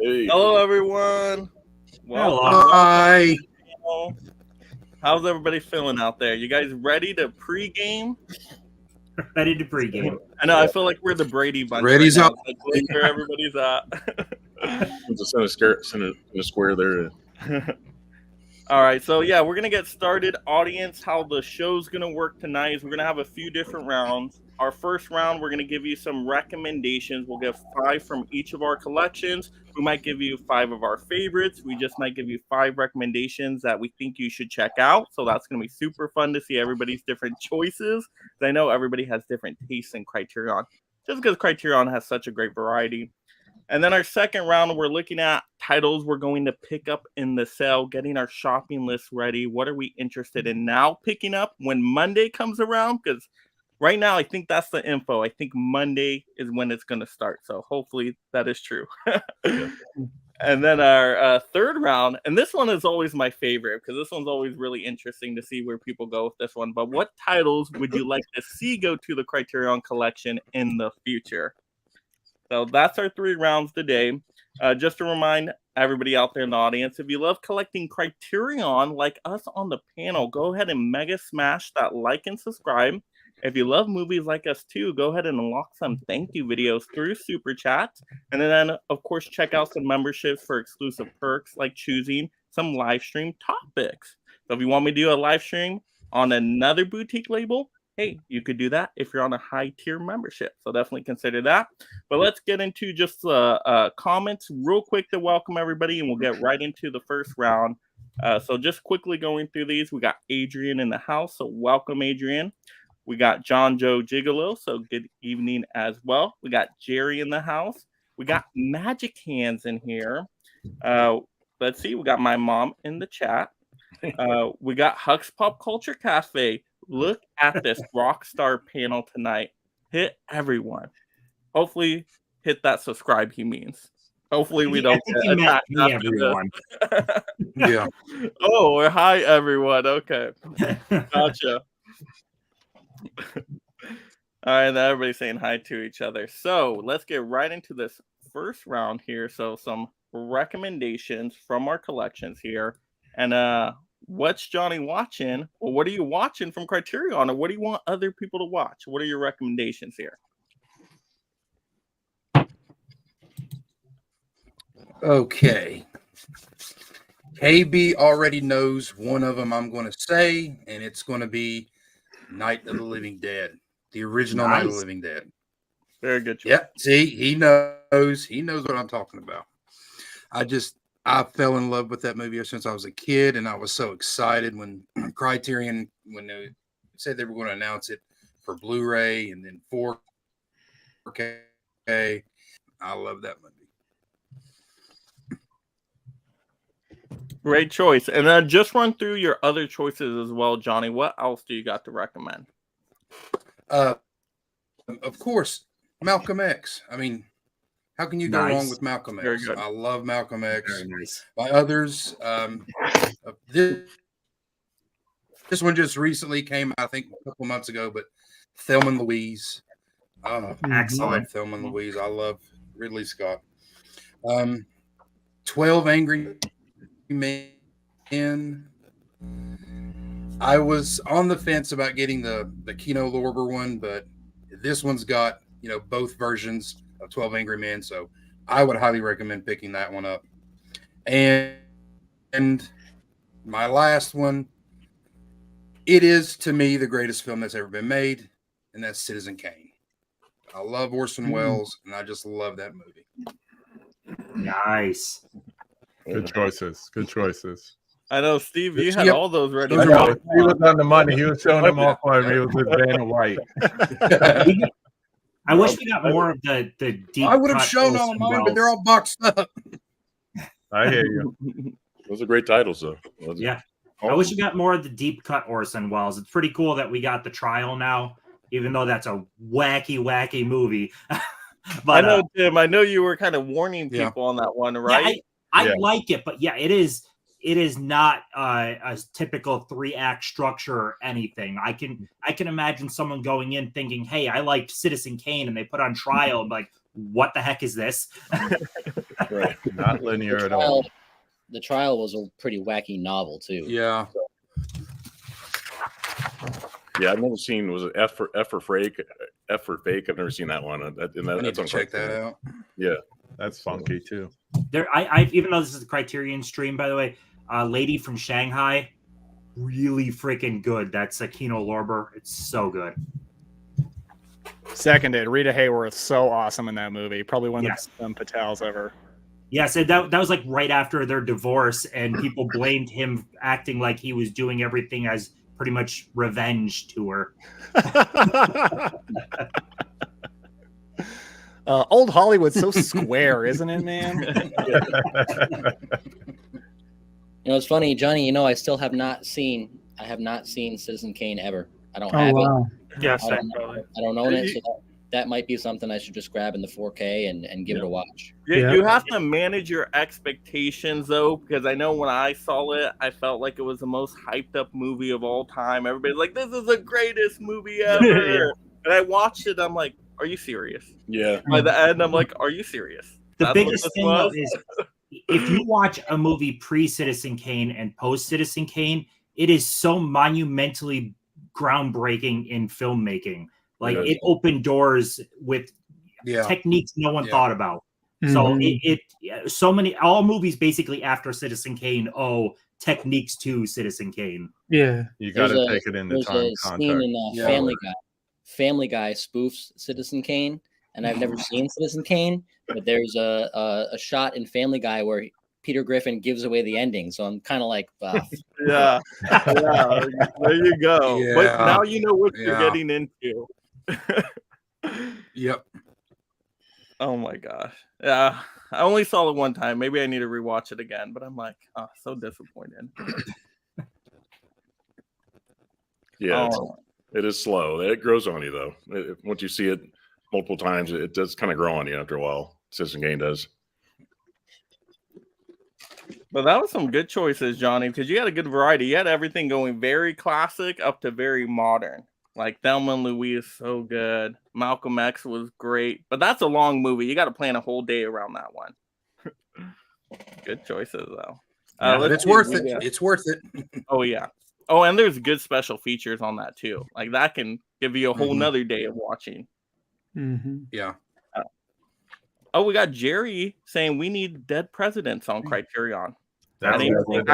Hey. Hello, everyone. Welcome. Hi. How's everybody feeling out there? You guys ready to pregame? Ready to pregame. I know. I feel like we're the Brady Bunch. Ready's right now. up. It's like where everybody's at. There's a center square there. All right, so yeah, we're gonna get started. Audience, how the show's gonna work tonight is we're gonna have a few different rounds. Our first round, we're gonna give you some recommendations. We'll give 5 from each of our collections. We might give you 5 of our favorites. We just might give you 5 recommendations that we think you should check out. So that's gonna be super fun to see everybody's different choices. I know everybody has different tastes in Criterion, just because Criterion has such a great variety. And then our second round, we're looking at titles we're going to pick up in the sale, getting our shopping list ready. What are we interested in now picking up when Monday comes around? Because right now, I think that's the info. I think Monday is when it's going to start. So hopefully that is true. And then our third round, and this one is always my favorite because this one's always really interesting to see where people go with this one. But what titles would you like to see go to the Criterion collection in the future? So that's our 3 rounds today. Just to remind everybody out there in the audience, if you love collecting Criterion like us on the panel, go ahead and mega smash that like and subscribe. If you love movies like us too, go ahead and unlock some thank you videos through Super Chats. And then, of course, check out some memberships for exclusive perks like choosing some live stream topics. So if you want me to do a live stream on another boutique label, hey, you could do that if you're on a high tier membership. So definitely consider that. But let's get into just comments real quick to welcome everybody, and we'll get right into the first round. So just quickly going through these, we got Adrian in the house. So welcome, Adrian. We got John Joe Gigolo. So good evening as well. We got Jerry in the house. We got Magic Hands in here. Let's see. We got my mom in the chat. We got Huck's Pop Culture Cafe. Look at this rock star panel tonight. Hit everyone. Hopefully, hit that subscribe. He means. Hopefully, we don't get attacked after everyone. Yeah. Oh, hi everyone. Okay, gotcha. All right, now everybody's saying hi to each other. So let's get right into this first round here. So some recommendations from our collections here, and what's Johnny watching? Well, what are you watching from Criterion, or what do you want other people to watch? What are your recommendations here? Okay. KB already knows one of them I'm going to say, and it's going to be Night of the Living Dead, the original Night of the Living Dead. Very good choice. Yeah, see, he knows what I'm talking about. I fell in love with that movie ever since I was a kid, and I was so excited when Criterion, when they said they were going to announce it for Blu-ray and then 4K. I love that movie. Great choice. And then just run through your other choices as well, Johnny. What else do you got to recommend? Of course, Malcolm X. I mean, how can you go wrong with Malcolm X? Very good. I love Malcolm X. Very nice. By others, this one just recently came out, I think a couple months ago, but Thelma and Louise. Excellent. I love Thelma and Louise. I love Ridley Scott. 12 Angry Men. I was on the fence about getting the Kino Lorber one, but this one's got, both versions of 12 Angry Men, so I would highly recommend picking that one up. And my last one, it is to me the greatest film that's ever been made, and that's Citizen Kane. I love Orson Welles, and I just love that movie. Nice. Good choices. Good choices. I know, Steve, you had all those ready. I know. He was on the money. He was showing them all for me. It was with Vanna White. I wish we got more of the deep. I would have shown all of mine, but they're all boxed up. I hear you. Those are great titles, though. Yeah. I wish we got more of the deep cut Orson Welles. It's pretty cool that we got The Trial now, even though that's a wacky movie. But I know, Tim, I know you were kind of warning people on that one, right? Yeah, I like it, but yeah, it is not a typical 3-act structure or anything. I can imagine someone going in thinking, hey, I liked Citizen Kane, and they put on Trial and like, what the heck is this? Right. Not linear at all. The trial was a pretty wacky novel too. Yeah. Yeah, I've never seen. Was it F for Fake? F for Fake. I've never seen that one. I need That's to on check that Criterion. out. Yeah. That's funky too. I even though this is a Criterion stream, by the way, Lady from Shanghai, really freaking good. That's Kino Lorber. It's so good. Seconded. Rita Hayworth's so awesome in that movie. Probably one Yes. of the best Patels ever. Yes, and that was like right after their divorce, and people blamed him acting like he was doing everything as pretty much revenge to her. Old Hollywood's so square, isn't it, man? It's funny, Johnny. I still have not seen. I have not seen Citizen Kane ever. I don't have it. Yes, I don't own it, so that might be something I should just grab in the 4K and give it a watch. You have to manage your expectations though, because I know when I saw it, I felt like it was the most hyped up movie of all time. Everybody's like, "This is the greatest movie ever," and I watched it. I'm like, "Are you serious?" Yeah. By the end, I'm like, "Are you serious?" The That's biggest what this thing though was? is if you watch a movie pre-Citizen Kane and post-Citizen Kane, it is so monumentally groundbreaking in filmmaking. Like it opened doors with techniques no one thought about. So all movies basically after Citizen Kane owe techniques to Citizen Kane. Yeah, you got to take it into There's time a scene in Family Guy. Family Guy spoofs Citizen Kane, and I've never seen Citizen Kane, but there's a shot in Family Guy where Peter Griffin gives away the ending. So I'm kind of like, yeah, there you go. Yeah. But now you know what you're getting into. Yep. Oh my gosh. Yeah. I only saw it one time. Maybe I need to rewatch it again, but I'm like, oh, so disappointed. Yeah. It is slow. It grows on you though. Once you see it multiple times, it does kind of grow on you after a while. Citizen Kane does. But that was some good choices, Johnny, because you had a good variety. You had everything going very classic up to very modern. Like Thelma and Louise is so good. Malcolm X was great. But that's a long movie. You got to plan a whole day around that one. Good choices, though. But it's worth it. It's worth it. Oh, yeah. Oh, and there's good special features on that, too. Like that can give you a whole nother day of watching. Yeah. Oh, we got Jerry saying we need dead presidents on Criterion. I haven't even seen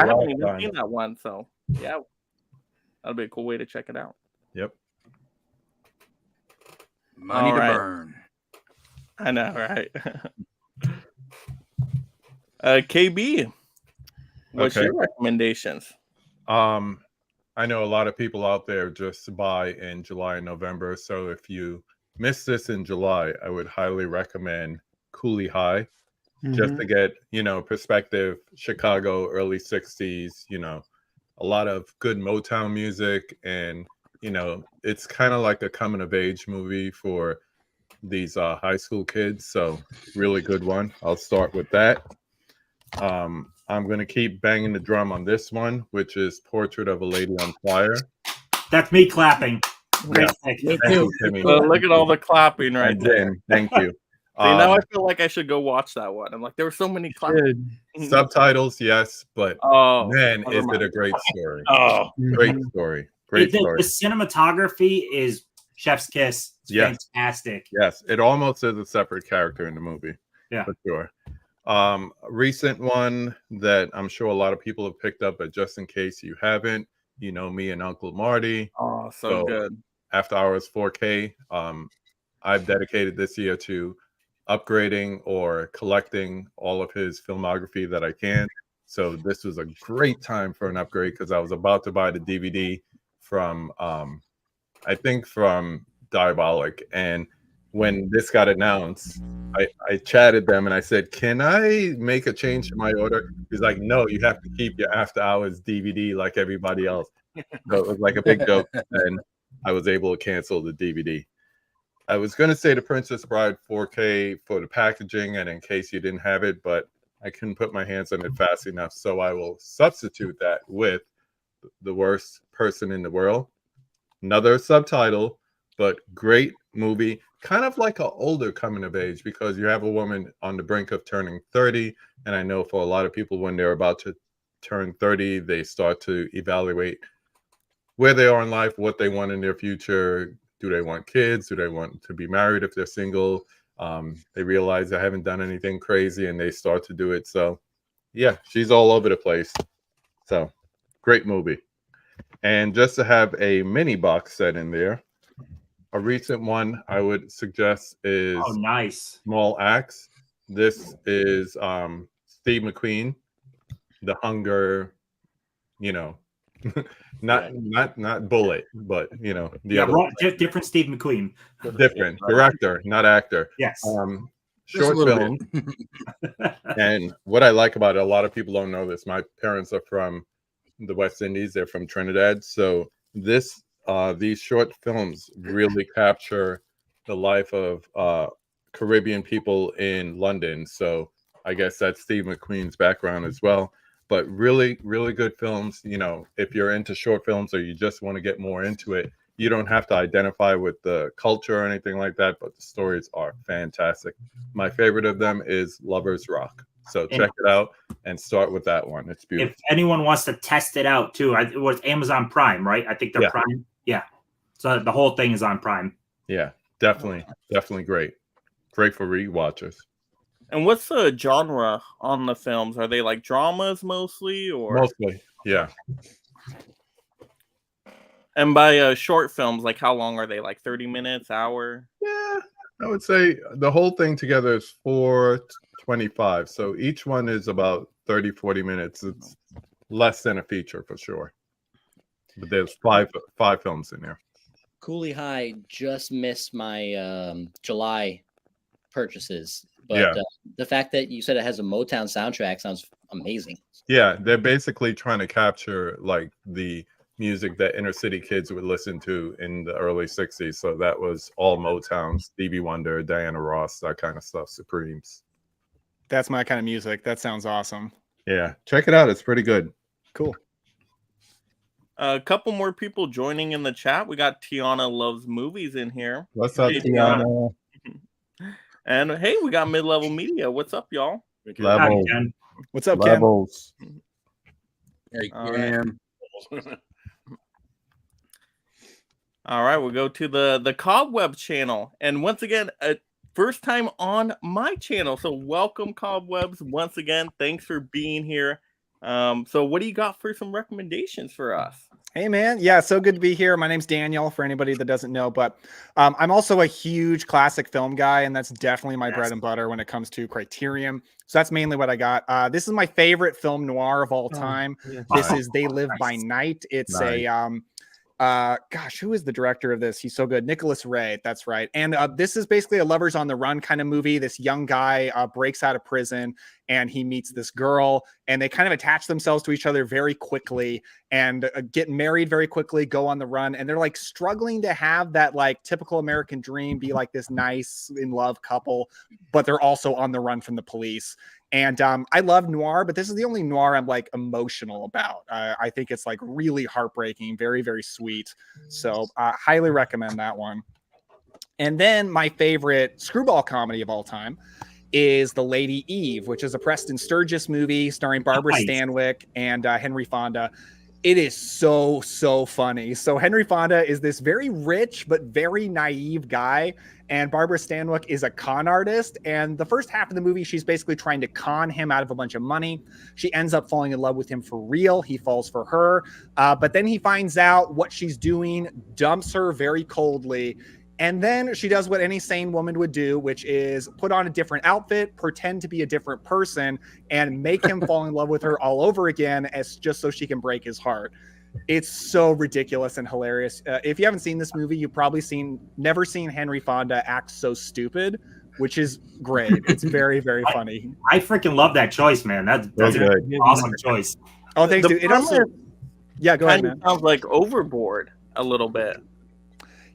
that one, so yeah, that'll be a cool way to check it out. Yep. Money to burn. I know, right? KB, what's your recommendations? I know a lot of people out there just buy in July and November, so if you miss this in July, I would highly recommend Cooley High. Just to get, perspective. Chicago, early 60s, a lot of good Motown music. And, it's kind of like a coming of age movie for these high school kids. So really good one. I'll start with that. I'm going to keep banging the drum on this one, which is Portrait of a Lady on Fire. That's me clapping. Great. Me too. Look at all the clapping right there. Thank you. See, now I feel like I should go watch that one. I'm like, there were so many subtitles, yes, but man, is it a great story? Great story. Great story. The cinematography is chef's kiss. It's fantastic. Yes, it almost is a separate character in the movie. Yeah, for sure. Recent one that I'm sure a lot of people have picked up, but just in case you haven't, me and Uncle Marty. Oh, so good. After Hours 4K. I've dedicated this year to upgrading or collecting all of his filmography that I can. So this was a great time for an upgrade because I was about to buy the DVD from I think from Diabolic. And when this got announced, I chatted them and I said, can I make a change to my order? He's like, no, you have to keep your After Hours DVD like everybody else. So it was like a big joke. And I was able to cancel the DVD. I was going to say The Princess Bride 4K for the packaging and in case you didn't have it, but I couldn't put my hands on it fast enough. So I will substitute that with The Worst Person in the World. Another subtitle, but great movie. kind of like an older coming of age, because you have a woman on the brink of turning 30. And I know for a lot of people, when they're about to turn 30, they start to evaluate where they are in life, what they want in their future. Do they want kids? Do they want to be married if they're single? They realize they haven't done anything crazy and they start to do it. So yeah, she's all over the place. So great movie. And just to have a mini box set in there, a recent one I would suggest is nice. Small Axe. This is Steve McQueen, The Hunger, not Bullet, but the other different Steve McQueen. Different director, not actor. Yes. Short film. And what I like about it, a lot of people don't know this. My parents are from the West Indies. They're from Trinidad. So these short films really capture the life of Caribbean people in London. So I guess that's Steve McQueen's background as well. But really, really good films. If you're into short films or you just want to get more into it, you don't have to identify with the culture or anything like that, but the stories are fantastic. My favorite of them is Lover's Rock. So check it out and start with that one. It's beautiful. If anyone wants to test it out too, it was Amazon Prime, right? I think they're Prime. Yeah. So the whole thing is on Prime. Yeah, definitely great. Great for rewatchers. And what's the genre on the films? Are they like dramas mostly, or mostly? Yeah. And by short films, like how long are they? Like 30 minutes, hour? Yeah, I would say the whole thing together is 4:25. So each one is about 30, 40 minutes. It's less than a feature for sure. But there's five films in there. Cooley High just missed my July purchases. But the fact that you said it has a Motown soundtrack sounds amazing. Yeah, they're basically trying to capture like the music that inner city kids would listen to in the early 60s. So that was all Motown, Stevie Wonder, Diana Ross, that kind of stuff, Supremes. That's my kind of music. That sounds awesome. Yeah, check it out. It's pretty good. Cool. A couple more people joining in the chat. We got Tiana Loves Movies in here. What's up, Tiana? And hey, we got Mid-Level Media. What's up, y'all? Levels. What's up, Levels. Hey, All right, we'll go to the Cobweb channel. And once again, first time on my channel. So welcome, Cobwebs. Once again, thanks for being here. So what do you got for some recommendations for us? Hey, man. Yeah, so good to be here. My name's Daniel, for anybody that doesn't know, but I'm also a huge classic film guy, and that's definitely my bread and butter when it comes to Criterion. So that's mainly what I got. This is my favorite film noir of all time. This is They Live by Night. It's gosh, who is the director of this? He's so good. Nicholas Ray. That's right. And this is basically a lovers on the run kind of movie. This young guy breaks out of prison and he meets this girl and they kind of attach themselves to each other very quickly and get married very quickly, go on the run. And they're like struggling to have that like typical American dream, be like this nice in love couple, but they're also on the run from the police. And I love noir, but this is the only noir I'm like emotional about. I think it's like really heartbreaking, very, very sweet. So highly recommend that one. And then my favorite screwball comedy of all time is The Lady Eve, which is a Preston Sturges movie starring Barbara Stanwyck and Henry Fonda. It is so, so funny. So Henry Fonda is this very rich but very naive guy, and Barbara Stanwyck is a con artist. And the first half of the movie, she's basically trying to con him out of a bunch of money. She ends up falling in love with him for real. He falls for her. But then he finds out what she's doing, dumps her very coldly. And then she does what any sane woman would do, which is put on a different outfit, pretend to be a different person, and make him fall in love with her all over again, as just so she can break his heart. It's so ridiculous and hilarious. If you haven't seen this movie, you've probably never seen Henry Fonda act so stupid, which is great. It's very, very funny. I freaking love that choice, man. That's an awesome choice. Oh, thanks, dude. It also, yeah, go ahead, man. Sounds like Overboard a little bit.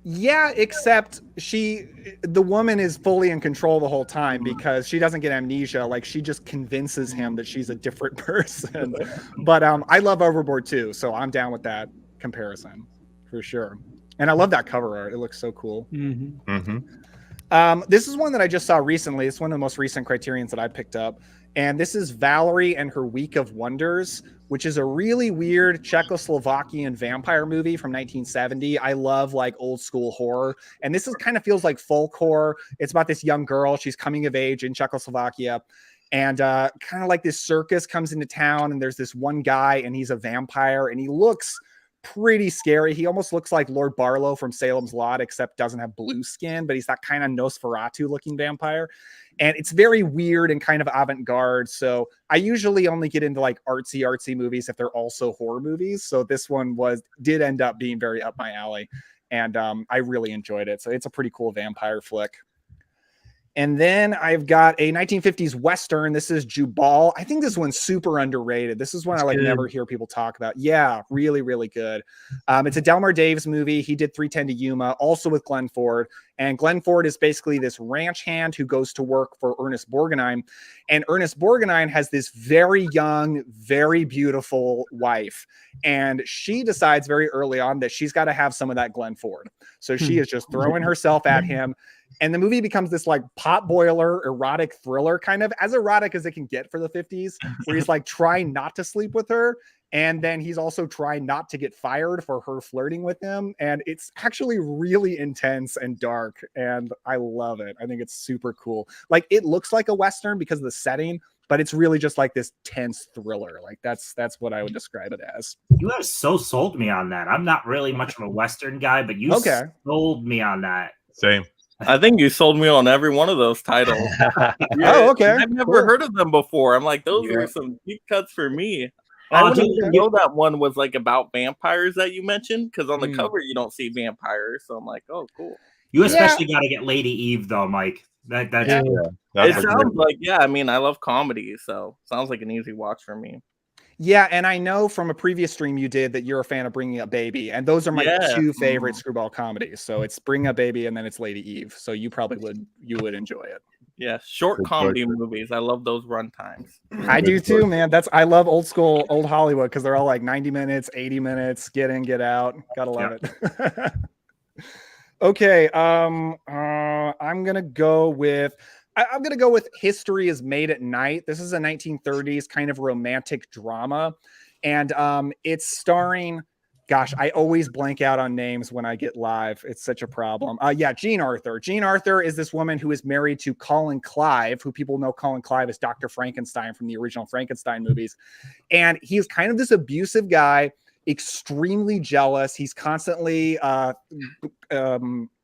Yeah, except the woman is fully in control the whole time because she doesn't get amnesia. Like she just convinces him that she's a different person. But I love Overboard too, so I'm down with that comparison for sure. And I love that cover art; it looks so cool. This is one that I just saw recently. It's one of the most recent Criterions that I picked up. And this is Valerie and Her Week of Wonders, which is a really weird Czechoslovakian vampire movie from 1970. I love like old school horror. And this is kind of feels like folk horror. It's about this young girl. She's coming of age in Czechoslovakia. And kind of like this circus comes into town, and there's this one guy, and he's a vampire, and he looks pretty scary. He almost looks like Lord Barlow from Salem's Lot, except doesn't have blue skin, but he's that kind of Nosferatu looking vampire. And it's very weird and kind of avant-garde. So I usually only get into like artsy movies if they're also horror movies. So this one did end up being very up my alley. And I really enjoyed it. So it's a pretty cool vampire flick. And then I've got a 1950s Western. This is Jubal. I think this one's super underrated. This is one I like never hear people talk about. Yeah, really, really good. It's a Delmar Daves movie. He did 3:10 to Yuma, also with Glenn Ford. And Glenn Ford is basically this ranch hand who goes to work for Ernest Borgnine. And Ernest Borgnine has this very young, very beautiful wife. And she decides very early on that she's got to have some of that Glenn Ford. So she is just throwing herself at him. And the movie becomes this like pot boiler, erotic thriller, kind of as erotic as it can get for the 50s, where he's like trying not to sleep with her. And then he's also trying not to get fired for her flirting with him. And it's actually really intense and dark. And I love it. I think it's super cool. Like it looks like a Western because of the setting, but it's really just like this tense thriller. Like that's what I would describe it as. You have so sold me on that. I'm not really much of a Western guy, but you sold me on that. Same. I think you sold me on every one of those titles. Oh, okay. I've never heard of them before. I'm like, those were some deep cuts for me. I didn't even know that one was like about vampires that you mentioned, because on the cover you don't see vampires. So I'm like, oh, cool. You especially got to get Lady Eve though, Mike. That's it sounds like I mean, I love comedy, so sounds like an easy watch for me. Yeah, and I know from a previous stream you did that you're a fan of Bringing Up Baby, and those are my two favorite screwball comedies. So it's Bring Up Baby and then it's Lady Eve. So you probably would enjoy it. Yeah, short comedy movies. I love those run times. I do too, man. I love old Hollywood because they're all like 90 minutes, 80 minutes, get in, get out. Gotta love it. Okay, I'm gonna go with History is Made at Night. This is a 1930s kind of romantic drama, and it's starring. Gosh, I always blank out on names when I get live. It's such a problem. Jean Arthur. Jean Arthur is this woman who is married to Colin Clive, who people know Colin Clive as Dr. Frankenstein from the original Frankenstein movies. And he's kind of this abusive guy, extremely jealous. He's constantly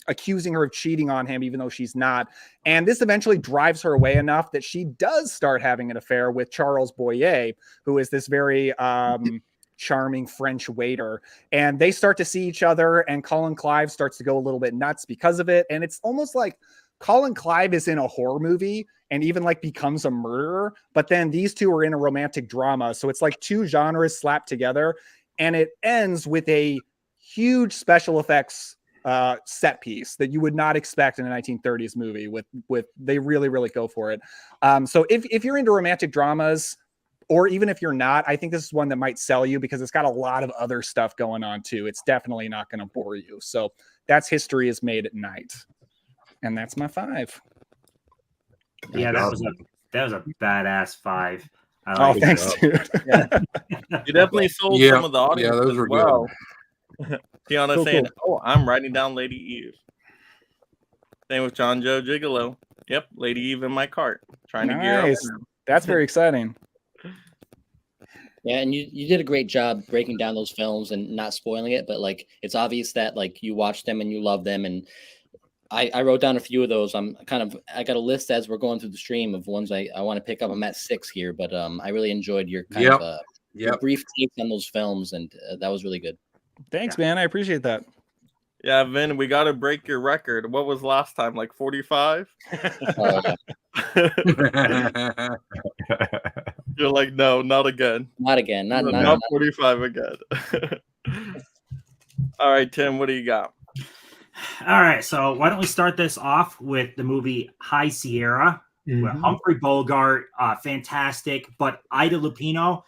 accusing her of cheating on him, even though she's not. And this eventually drives her away enough that she does start having an affair with Charles Boyer, who is this very charming French waiter. And they start to see each other, and Colin Clive starts to go a little bit nuts because of it. And it's almost like Colin Clive is in a horror movie and even like becomes a murderer, but then these two are in a romantic drama. So it's like two genres slapped together, and it ends with a huge special effects set piece that you would not expect in a 1930s movie. With they really go for it. So if you're into romantic dramas, or even if you're not, I think this is one that might sell you because it's got a lot of other stuff going on too. It's definitely not going to bore you. So that's History is Made at Night, and that's my 5. Yeah, that was a badass 5. Thanks, dude. You definitely sold some of the audience. Yeah, those were good. Tiana saying, "Oh, I'm writing down Lady Eve." Same with John Joe Gigolo. Yep, Lady Eve in my cart. Trying to gear up. That's very exciting. Yeah, and you did a great job breaking down those films and not spoiling it, but like it's obvious that like you watch them and you love them. And I wrote down a few of those. I got a list as we're going through the stream of ones I want to pick up. I'm at 6 here, but I really enjoyed your your brief takes on those films, and that was really good. Thanks, man. I appreciate that. Yeah, Vin, we got to break your record. What was last time? Like 45? You're like, no, not again. Not again. Not 45 again. All right, Tim, what do you got? All right, so why don't we start this off with the movie High Sierra, with Humphrey Bogart, fantastic, but Ida Lupino,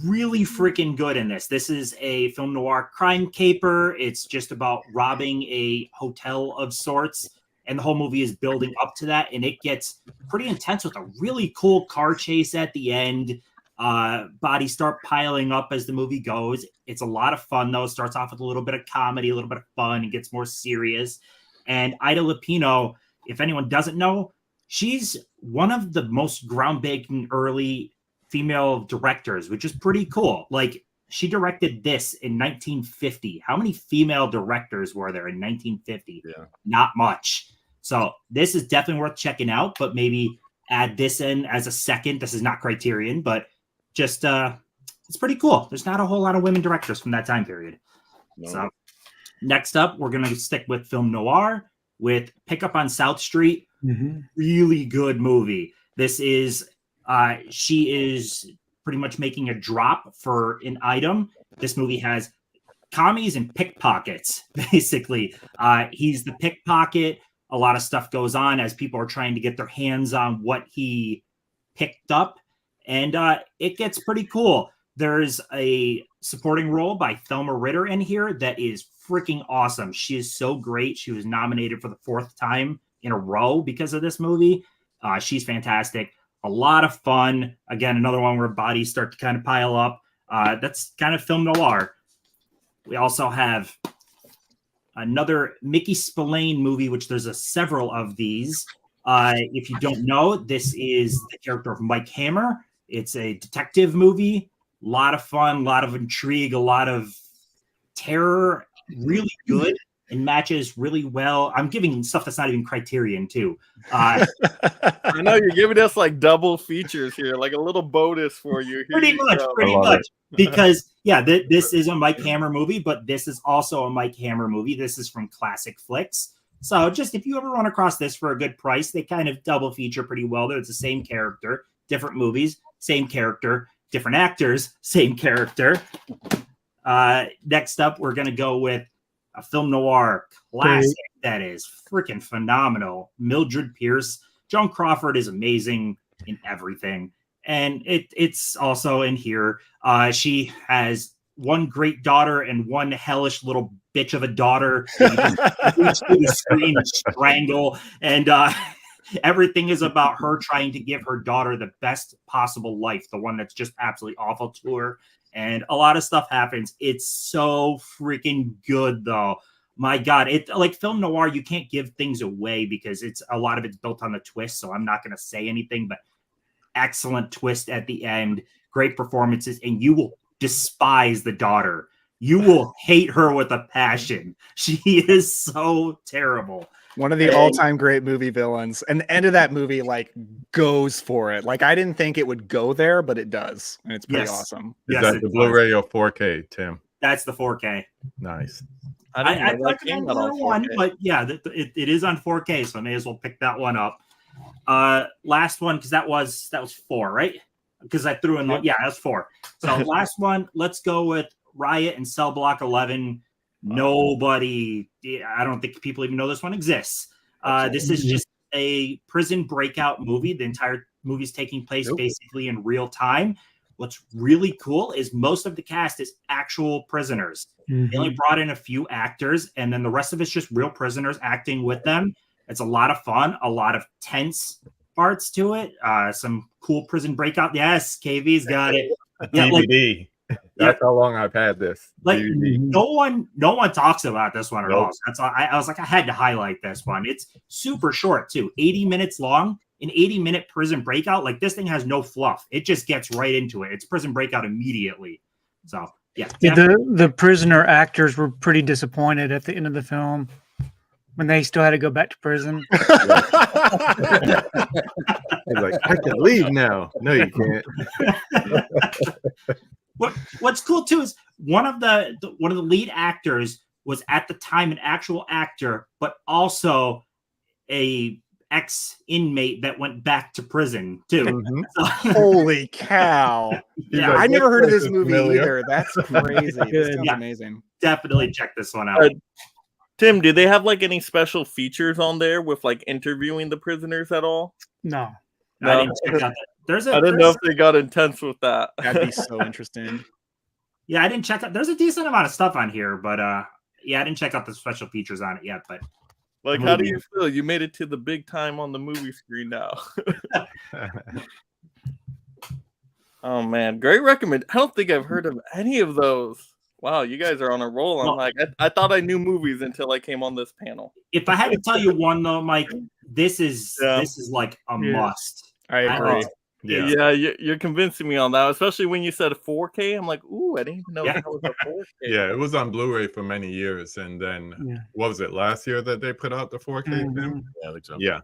really freaking good in this. This is a film noir crime caper. It's just about robbing a hotel of sorts, and the whole movie is building up to that, and it gets pretty intense with a really cool car chase at the end. Bodies start piling up as the movie goes. It's a lot of fun, though. It starts off with a little bit of comedy, a little bit of fun, and gets more serious. And Ida Lupino, if anyone doesn't know, she's one of the most groundbreaking early female directors, which is pretty cool. Like, she directed this in 1950. How many female directors were there in 1950? Yeah. Not much. So this is definitely worth checking out, but maybe add this in as a second. This is not Criterion, but just it's pretty cool. There's not a whole lot of women directors from that time period. No. So next up, we're going to stick with film noir with Pickup on South Street. Really good movie. This is she is pretty much making a drop for an item. This movie has commies and pickpockets, basically. He's the pickpocket. A lot of stuff goes on as people are trying to get their hands on what he picked up. And it gets pretty cool. There's a supporting role by Thelma Ritter in here that is freaking awesome. She is so great. She was nominated for the 4th time in a row because of this movie. She's fantastic. A lot of fun. Again, another one where bodies start to kind of pile up. That's kind of film noir. We also have another Mickey Spillane movie, which there's several of these. If you don't know, this is the character of Mike Hammer. It's a detective movie. A lot of fun, a lot of intrigue, a lot of terror. Really good and matches really well. I'm giving stuff that's not even Criterion, too. I know you're giving us like double features here, like a little bonus for you. Pretty much. Because, yeah, this is a Mike Hammer movie, but this is also a Mike Hammer movie. This is from Classic Flicks. So just if you ever run across this for a good price, they kind of double feature pretty well. They're the same character, different movies, same character, different actors, same character. Next up, we're going to go with a film noir classic that is freaking phenomenal. Mildred Pierce. Joan Crawford is amazing in everything. And it's also in here. She has one great daughter and one hellish little bitch of a daughter. The screen and strangle. And everything is about her trying to give her daughter the best possible life, the one that's just absolutely awful to her. And a lot of stuff happens. It's so freaking good, though. My God, it like film noir, you can't give things away because it's a lot of it's built on the twist. So I'm not going to say anything, but excellent twist at the end, great performances, and you will despise the daughter. You will hate her with a passion. She is so terrible. One of the all-time great movie villains. And the end of that movie like goes for it. Like I didn't think it would go there, but it does. And it's pretty awesome. Is that the Blu-ray or 4K, Tim? That's the 4K. Nice. I recommend the one, but yeah, it is on 4K, so I may as well pick that one up. Last one, because that was 4, right? Because I threw in that's 4. So last one, let's go with Riot in Cell Block 11. Nobody, I don't think people even know this one exists. This is just a prison breakout movie. The entire movie's taking place basically in real time. What's really cool is most of the cast is actual prisoners. They only brought in a few actors, and then the rest of it's just real prisoners acting with them. It's a lot of fun, a lot of tense parts to it. Some cool prison breakout. Yes, KV's got it. Yeah, DVD. That's how long I've had this. Like DVD. no one talks about this one at all. So that's all, I was like, I had to highlight this one. It's super short too, 80 minutes long. An 80-minute prison breakout. Like this thing has no fluff. It just gets right into it. It's prison breakout immediately. So yeah. The prisoner actors were pretty disappointed at the end of the film when they still had to go back to prison. I was like, I can leave now. No, you can't. What's cool too is one of the lead actors was at the time an actual actor, but also a ex-inmate that went back to prison too. Holy cow. Yeah, I never heard of this movie either. That's crazy. This sounds amazing. Definitely check this one out. Tim, do they have like any special features on there with like interviewing the prisoners at all? No. I didn't check out that. I didn't know if they got intense with that. That'd be so interesting. Yeah, I didn't check out. There's a decent amount of stuff on here, but I didn't check out the special features on it yet. But Like, how do you feel? You made it to the big time on the movie screen now. Oh man, great recommend. I don't think I've heard of any of those. Wow, you guys are on a roll. I'm like, I thought I knew movies until I came on this panel. If I had to tell you one though, Mike, this is like a must. I agree. Yeah, you're convincing me on that, especially when you said 4K. I'm like, ooh, I didn't even know that was a 4K. Yeah, it was on Blu-ray for many years, and then what was it last year that they put out the 4K? Yeah, I think so. Yeah.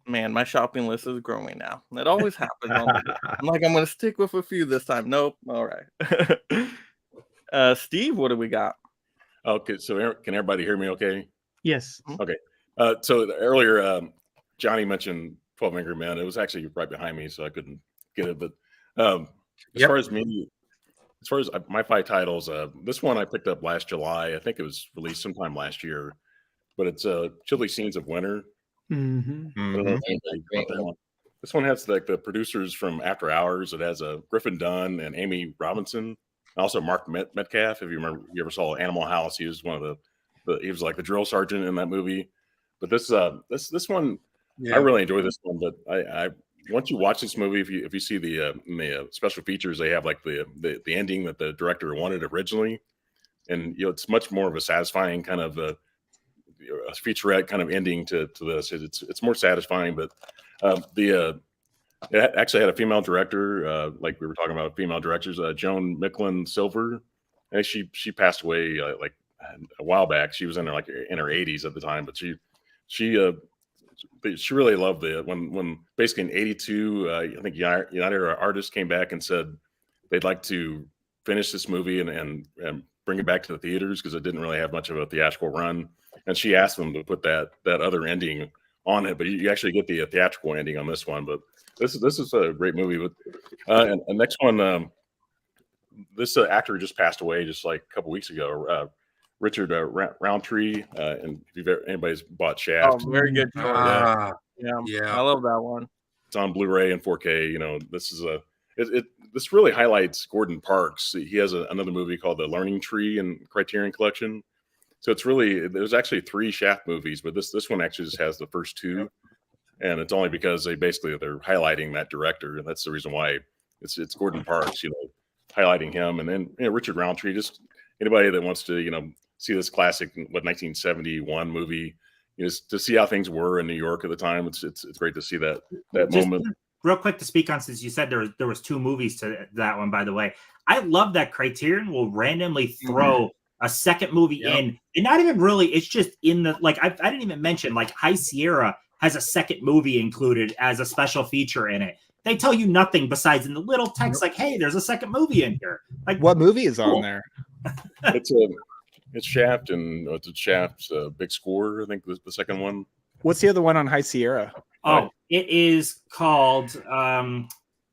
Man, my shopping list is growing now. It always happens. I'm like, I'm going to stick with a few this time. Nope. All right. Steve, what do we got? Okay, so can everybody hear me okay? Yes. Okay. So earlier, Johnny mentioned 12 Angry Men. It was actually right behind me, so I couldn't get it. But as far as my 5 titles, this one I picked up last July. I think it was released sometime last year. But it's Chilly Scenes of Winter. This one has like the producers from After Hours. It has Griffin Dunn and Amy Robinson, and also Mark Metcalf. If you remember, you ever saw Animal House, he was one of he was like the drill sergeant in that movie. But this one, I really enjoy this one. But I once you watch this movie, if you see the in the special features, they have like the ending that the director wanted originally, and it's much more of a satisfying kind of a featurette kind of ending to this. It's more satisfying, but it actually had a female director, like we were talking about female directors, Joan Micklin Silver, and she passed away like a while back. She was in her in her 80s at the time, but she really loved it when basically in 82, I think United Artists came back and said they'd like to finish this movie and bring it back to the theaters because it didn't really have much of a theatrical run. And she asked them to put that other ending on it, but you actually get the theatrical ending on this one. But this is a great movie. But and the next one, this actor just passed away just like a couple weeks ago. Richard Roundtree, and if anybody's bought Shaft, very good. Yeah, I love that one. It's on Blu-ray and 4K. This is this really highlights Gordon Parks. He has another movie called The Learning Tree in Criterion Collection. So there's actually 3 Shaft movies, but this one actually just has the first 2, and it's only because they're highlighting that director, and that's the reason why it's Gordon Parks, highlighting him, and then Richard Roundtree. Just anybody that wants to see this classic 1971 movie, to see how things were in New York at the time. It's great to see that moment. Real quick to speak on, since you said there was 2 movies to that one. By the way, I love that Criterion will randomly throw a second movie in, and not even really, it's just in the I didn't even mention High Sierra has a second movie included as a special feature in it. They tell you nothing besides in the little text hey, there's a second movie in here. What movie is on there? It's Shaft, and it's Shaft's Big Score, I think was the second one. What's the other one on High Sierra? Oh, it is called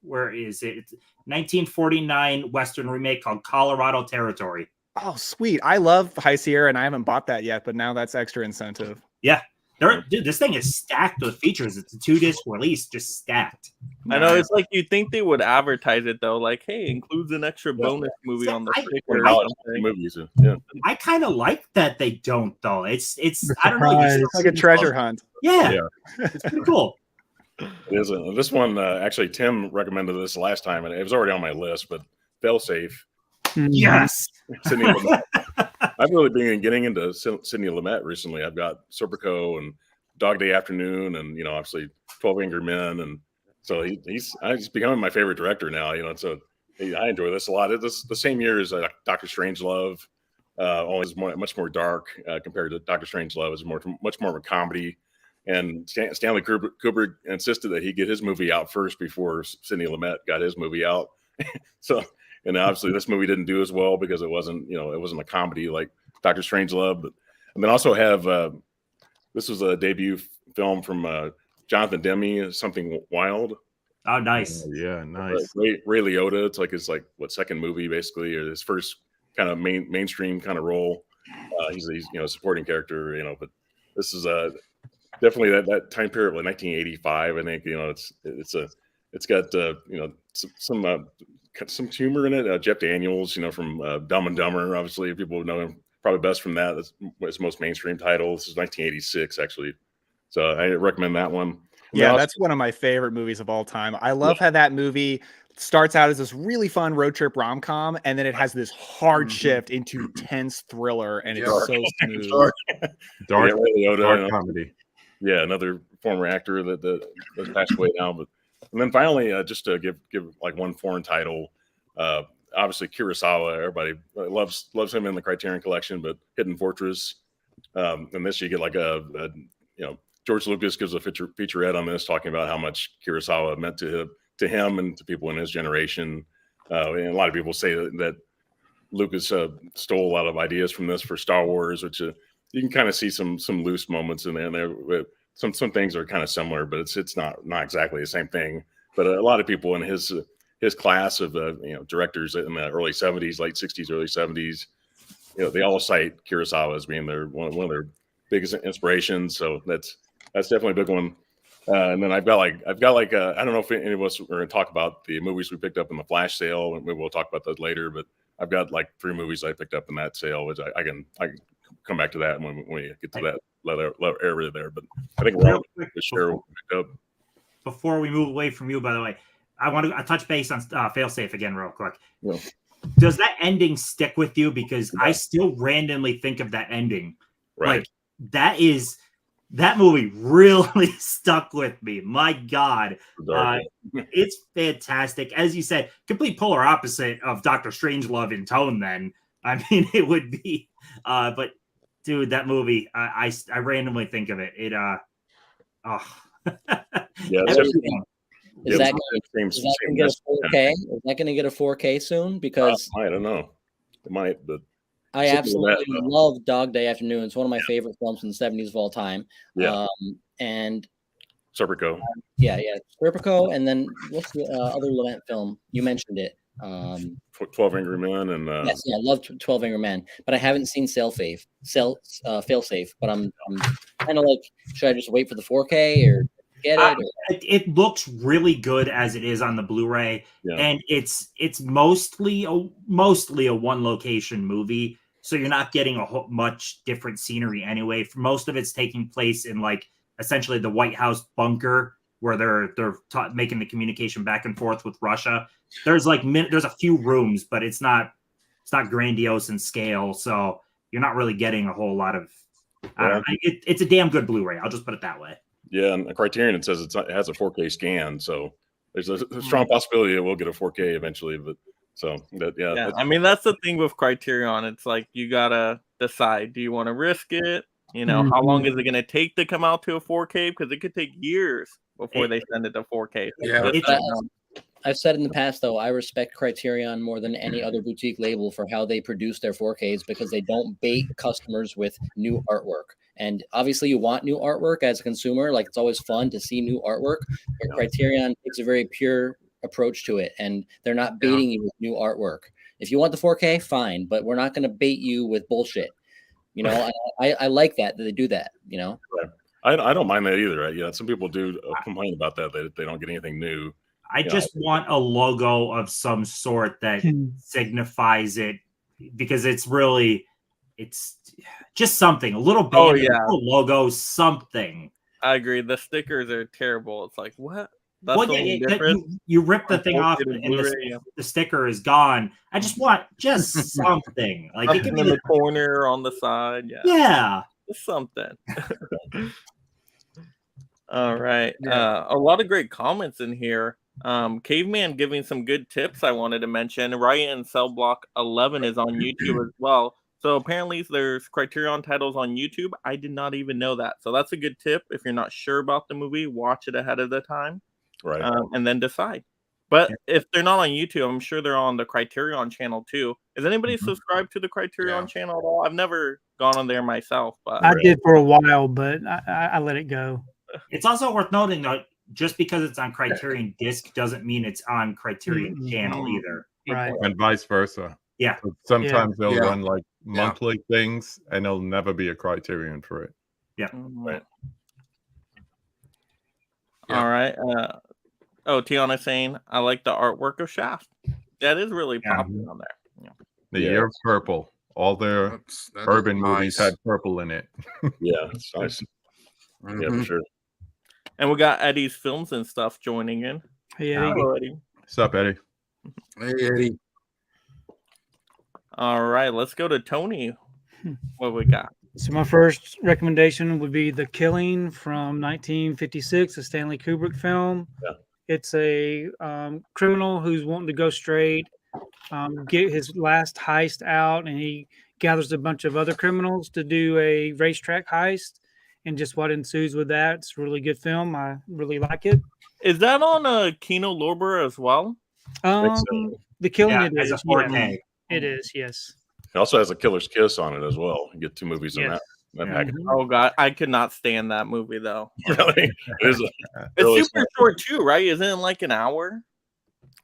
where is it? It's 1949 Western remake called Colorado Territory. Oh, sweet. I love High Sierra, and I haven't bought that yet, but now that's extra incentive. Yeah. Dude, this thing is stacked with features. It's a 2-disc release, just stacked. I know. It's like you'd think they would advertise it, though. Like, hey, includes an extra bonus movie on the sticker. I kind of like that they don't, though. It's I don't know. It's like a treasure hunt. Yeah. It's pretty cool. It is. This one, actually, Tim recommended this last time, and it was already on my list, but Failsafe. Yes. I've really been getting into Sidney Lumet recently. I've got Serpico and Dog Day Afternoon, and obviously 12 Angry Men, and so he's becoming my favorite director now. So I enjoy this a lot. It's the same year as Dr. Strangelove, only is much more dark compared to Dr. Strangelove. It's much more of a comedy. And Stanley Kubrick insisted that he get his movie out first before Sidney Lumet got his movie out. And obviously, this movie didn't do as well because it wasn't a comedy like Dr. Strangelove. And then also have this was a debut film from Jonathan Demme, Something Wild. Oh, nice. Yeah, nice. Ray Liotta. It's his second movie basically, or his first kind of mainstream kind of role. He's a supporting character, But this is definitely that time period, 1985. I think it's got some humor in it. Jeff Daniels, from Dumb and Dumber, obviously people know him probably best from that. That's his most mainstream title. This is 1986, actually. So I recommend that one. Yeah, that's one of my favorite movies of all time. I love how that movie starts out as this really fun road trip rom-com, and then it has this hard shift into tense thriller, and it's so smooth. Dark Liotta, comedy. Yeah, another former actor that passed away now. But and then finally, just to give like one foreign title, obviously Kurosawa. Everybody loves him in the Criterion Collection, but Hidden Fortress. And this you get like a George Lucas gives a featurette on this, talking about how much Kurosawa meant to him and to people in his generation. And a lot of people say that Lucas stole a lot of ideas from this for Star Wars, which you can kind of see some loose moments in there. Some things are kind of similar, but it's not exactly the same thing. But a lot of people in his class of directors in the early 70s, late 60s, early 70s, they all cite Kurosawa as being one of their biggest inspirations. So that's definitely a big one. And then I've got like I don't know if any of us are going to talk about the movies we picked up in the flash sale. Maybe we'll talk about those later. But I've got like 3 movies I picked up in that sale, which I can come back to that when we get to that area there. But I think we're all to share what we picked up. Before we move away from you, by the way, I want to touch base on Failsafe again real quick. Yeah. Does that ending stick with you? Because I still randomly think of that ending. Right. Like that movie really stuck with me. My God. It's fantastic. As you said, complete polar opposite of Dr. Strangelove in tone then. I mean, it would be but dude, that movie, I randomly think of it. It Is that going to get a 4K? Is that going to get a 4K soon? Because I don't know. It might, but I absolutely love Dog Day Afternoon. It's one of my favorite films from the 70s of all time. Yeah. And Serpico. Serpico. And then what's the other Lament film? You mentioned it. 12 Angry Men and yes, I love 12 Angry Men, but I haven't seen Failsafe. But I'm kind of like, should I just wait for the 4K or get it? It looks really good as it is on the Blu-ray, and it's mostly a one location movie, so you're not getting much different scenery anyway. Most of it's taking place in like essentially the White House bunker where they're making the communication back and forth with Russia. There's a few rooms, but it's not grandiose in scale, so you're not really getting a whole lot of. I don't know. It's a damn good Blu-ray. I'll just put it that way. Yeah, and the Criterion, it says it has a 4K scan, so there's a strong possibility it will get a 4K eventually. But I mean, that's the thing with Criterion. It's like you gotta decide: do you want to risk it? How long is it going to take to come out to a 4K? Because it could take years before they send it to 4K. Yeah. I've said in the past, though, I respect Criterion more than any other boutique label for how they produce their 4Ks, because they don't bait customers with new artwork. And obviously you want new artwork as a consumer. Like, it's always fun to see new artwork. But Criterion takes a very pure approach to it, and they're not baiting you with new artwork. If you want the 4K, fine, but we're not going to bait you with bullshit. I like that they do that, I don't mind that either. Yeah, some people do complain about that they don't get anything new. I just want a logo of some sort that signifies it, because it's just something, a little bit, a little logo, something. I agree. The stickers are terrible. It's like, what? That's you rip the thing off and the sticker is gone. I just want something. Like it can be in the corner, on the side. Yeah. Just something. All right. A lot of great comments in here. Caveman giving some good tips I wanted to mention. Riot and Cell Block 11 is on YouTube as well. So apparently there's Criterion titles on YouTube. I did not even know that. So that's a good tip. If you're not sure about the movie, watch it ahead of the time. Right. And then decide. But if they're not on YouTube, I'm sure they're on the Criterion channel too. Is anybody subscribed to the Criterion channel at all? I've never gone on there myself, but I did for a while, but I let it go. It's also worth noting that just because it's on Criterion Disc doesn't mean it's on Criterion channel either. Right. And vice versa. Yeah. Sometimes they'll run like monthly things, and there'll never be a Criterion for it. Yeah. Right. All right. Tiana saying, I like the artwork of Shaft. That is really popular on there. The Year of Purple All their That's urban movies nice. had purple in it. Yeah, it's nice. Yeah, for Mhm. sure. And we got Eddie's Films and stuff joining in. Hey, Eddie. Hello, Eddie. What's up, Eddie? Hey, Eddie. All right, let's go to Tony. What we got? So my first recommendation would be The Killing from 1956, a Stanley Kubrick film. Yeah. It's a criminal who's wanting to go straight, get his last heist out, and he gathers a bunch of other criminals to do a racetrack heist. And just what ensues with that, it's a really good film. I really like it. Is that on Kino Lorber as well? Think so. The Killing, Yeah, it as a is. Yeah, 4K. it is. Yes. It also has a Killer's Kiss on it as well. You get 2 movies in Yes. that package. Oh god, I could not stand that movie though. Really? It is. It's really super short too, right? Isn't it like an hour?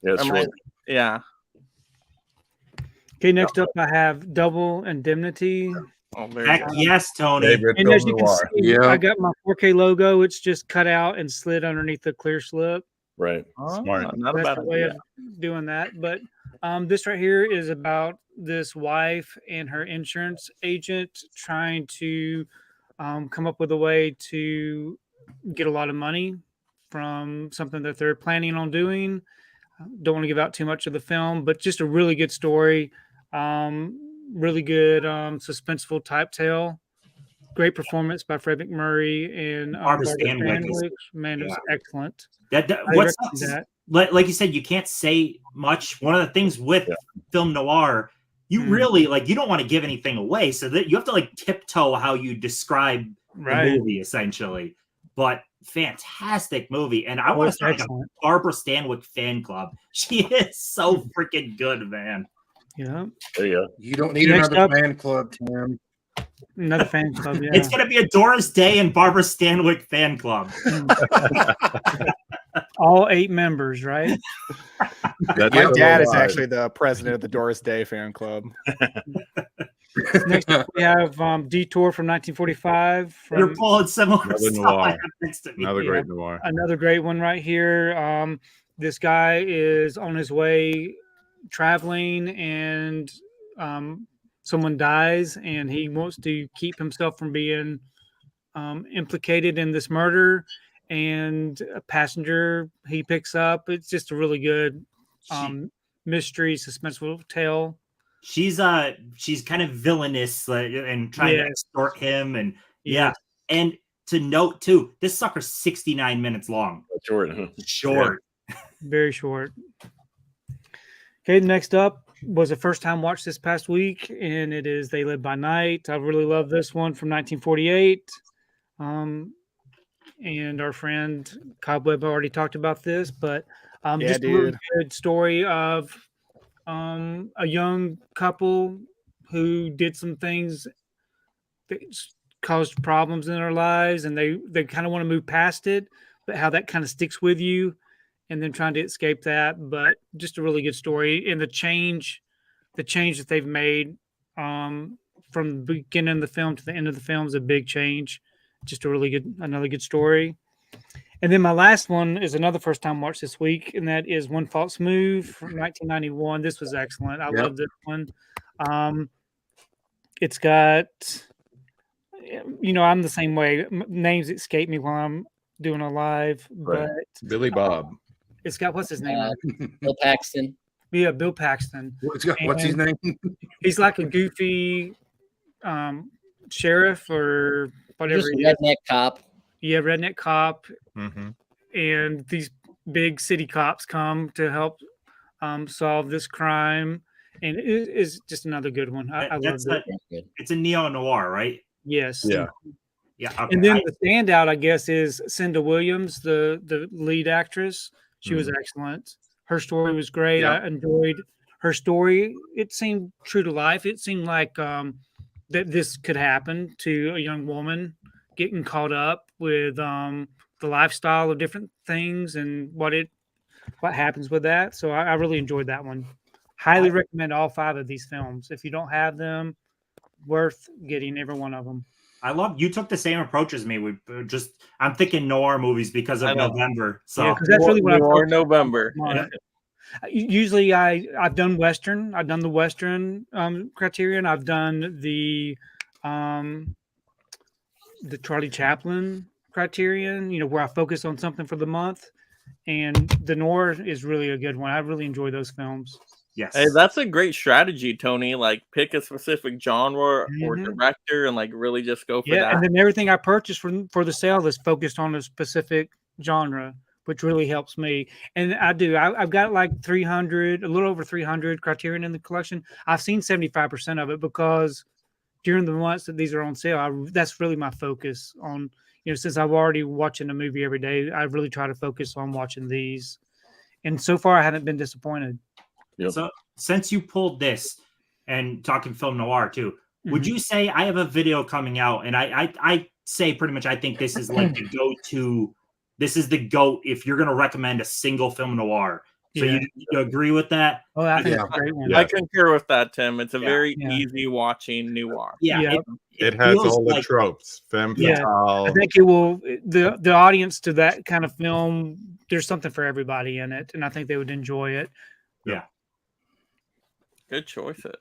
Yeah, it's Am short. Yeah. Okay, next up I have Double Indemnity. Oh, very Heck good. yes, Tony. Favorite And film as you can noir. see, Yeah. I got my 4K logo. It's just cut out and slid underneath the clear slip. Right. Smart. Not a That's bad the way idea. of doing that. But this right here is about this wife and her insurance agent trying to come up with a way to get a lot of money from something that they're planning on doing. Don't want to give out too much of the film, but just a really good story. Really good suspenseful type tale. Great performance by Fred McMurray and Barbara Barbara Stanwyck is- Stanwyck. Man, it was excellent. That I what recommend sucks is, that. like you said, you can't say much. One of the things with Yeah. film noir, you Mm. really you don't want to give anything away, so that you have to tiptoe how you describe the Right. movie essentially. But fantastic movie, and I Oh, want to it's start excellent. a Barbara Stanwyck fan club. She is so freaking good, man. Yeah. There you go. You don't need Next another up- fan club, Tim. Another fan club. Yeah. It's gonna be a Doris Day and Barbara Stanwyck fan club. All 8 members, right? That's My so dad is alive. actually the president of the Doris Day fan club. Next up, we have Detour from 1945. You're From pulling similar Another stuff noir. I have next to me. Another Yeah. great noir. another great one right here. This guy is on his way traveling and someone dies and he wants to keep himself from being implicated in this murder, and a passenger he picks up. It's just a really good mystery suspenseful tale. She's kind of villainous and trying to Yes. extort him, and Yes. and to note too, this sucker's 69 minutes long. Short. Huh? Short. Very short. Okay, next up was a first time watch this past week, and it is They Live by Night. I really love this one from 1948. And our friend Cobweb already talked about this, but Yeah, just a really dude. good story of a young couple who did some things that caused problems in their lives, and they kind of want to move past it, but how that kind of sticks with you, and then trying to escape that. But just a really good story, and the change that they've made from the beginning of the film to the end of the film is a big change. Just a really good, another good story. And then my last one is another first time watch this week, and that is One False Move from 1991. This was excellent. I Yep. love this one. It's got, I'm the same way. Names escape me while I'm doing a live, Right. but Billy Bob. it's got, what's his name? Bill Paxton. Yeah, Bill Paxton. What's his name? He's like a goofy sheriff or whatever. Just he is. redneck cop. Yeah, redneck cop, Mm-hmm. and these big city cops come to help solve this crime, and it is just another good one. I love That's it. Good. It's a neo noir, right? Yes. Yeah. Yeah. Okay. And then the standout, I guess, is Cinda Williams, the lead actress. She was excellent. Her story was great. Yeah. I enjoyed her story. It seemed true to life. It seemed like that this could happen to a young woman getting caught up with the lifestyle of different things and what happens with that. So I really enjoyed that one. Highly recommend all 5 of these films. If you don't have them, worth getting every one of them. I love you took the same approach as me. I'm thinking noir movies because I of know. November. So Yeah, 'cause that's really what I'm Noir focused on. November. Come on. Usually I've done Western. I've done the Western Criterion. I've done the Charlie Chaplin Criterion, where I focus on something for the month. And the noir is really a good one. I really enjoy those films. Yes. Hey, that's a great strategy, Tony. Like, pick a specific genre or director and like really just go for that. And then everything I purchase for the sale is focused on a specific genre, which really helps me. And I've got like 300, a little over 300 Criterion in the collection. I've seen 75% of it because during the months that these are on sale, that's really my focus on, since I'm already watching a movie every day, I really try to focus on watching these. And so far I haven't been disappointed. Yep. So since you pulled this and talking film noir too, would you say I have a video coming out and I say pretty much I think this is like the go-to, this is the GOAT if you're going to recommend a single film noir. So you agree with that? Oh, I think it's a great one. Yeah. I concur with that, Tim. It's a very easy watching noir. Yeah. It has feels all the like- tropes. Femme Yeah. fatale. I think it will, the audience to that kind of film, there's something for everybody in it. And I think they would enjoy it. Yeah. Good choices.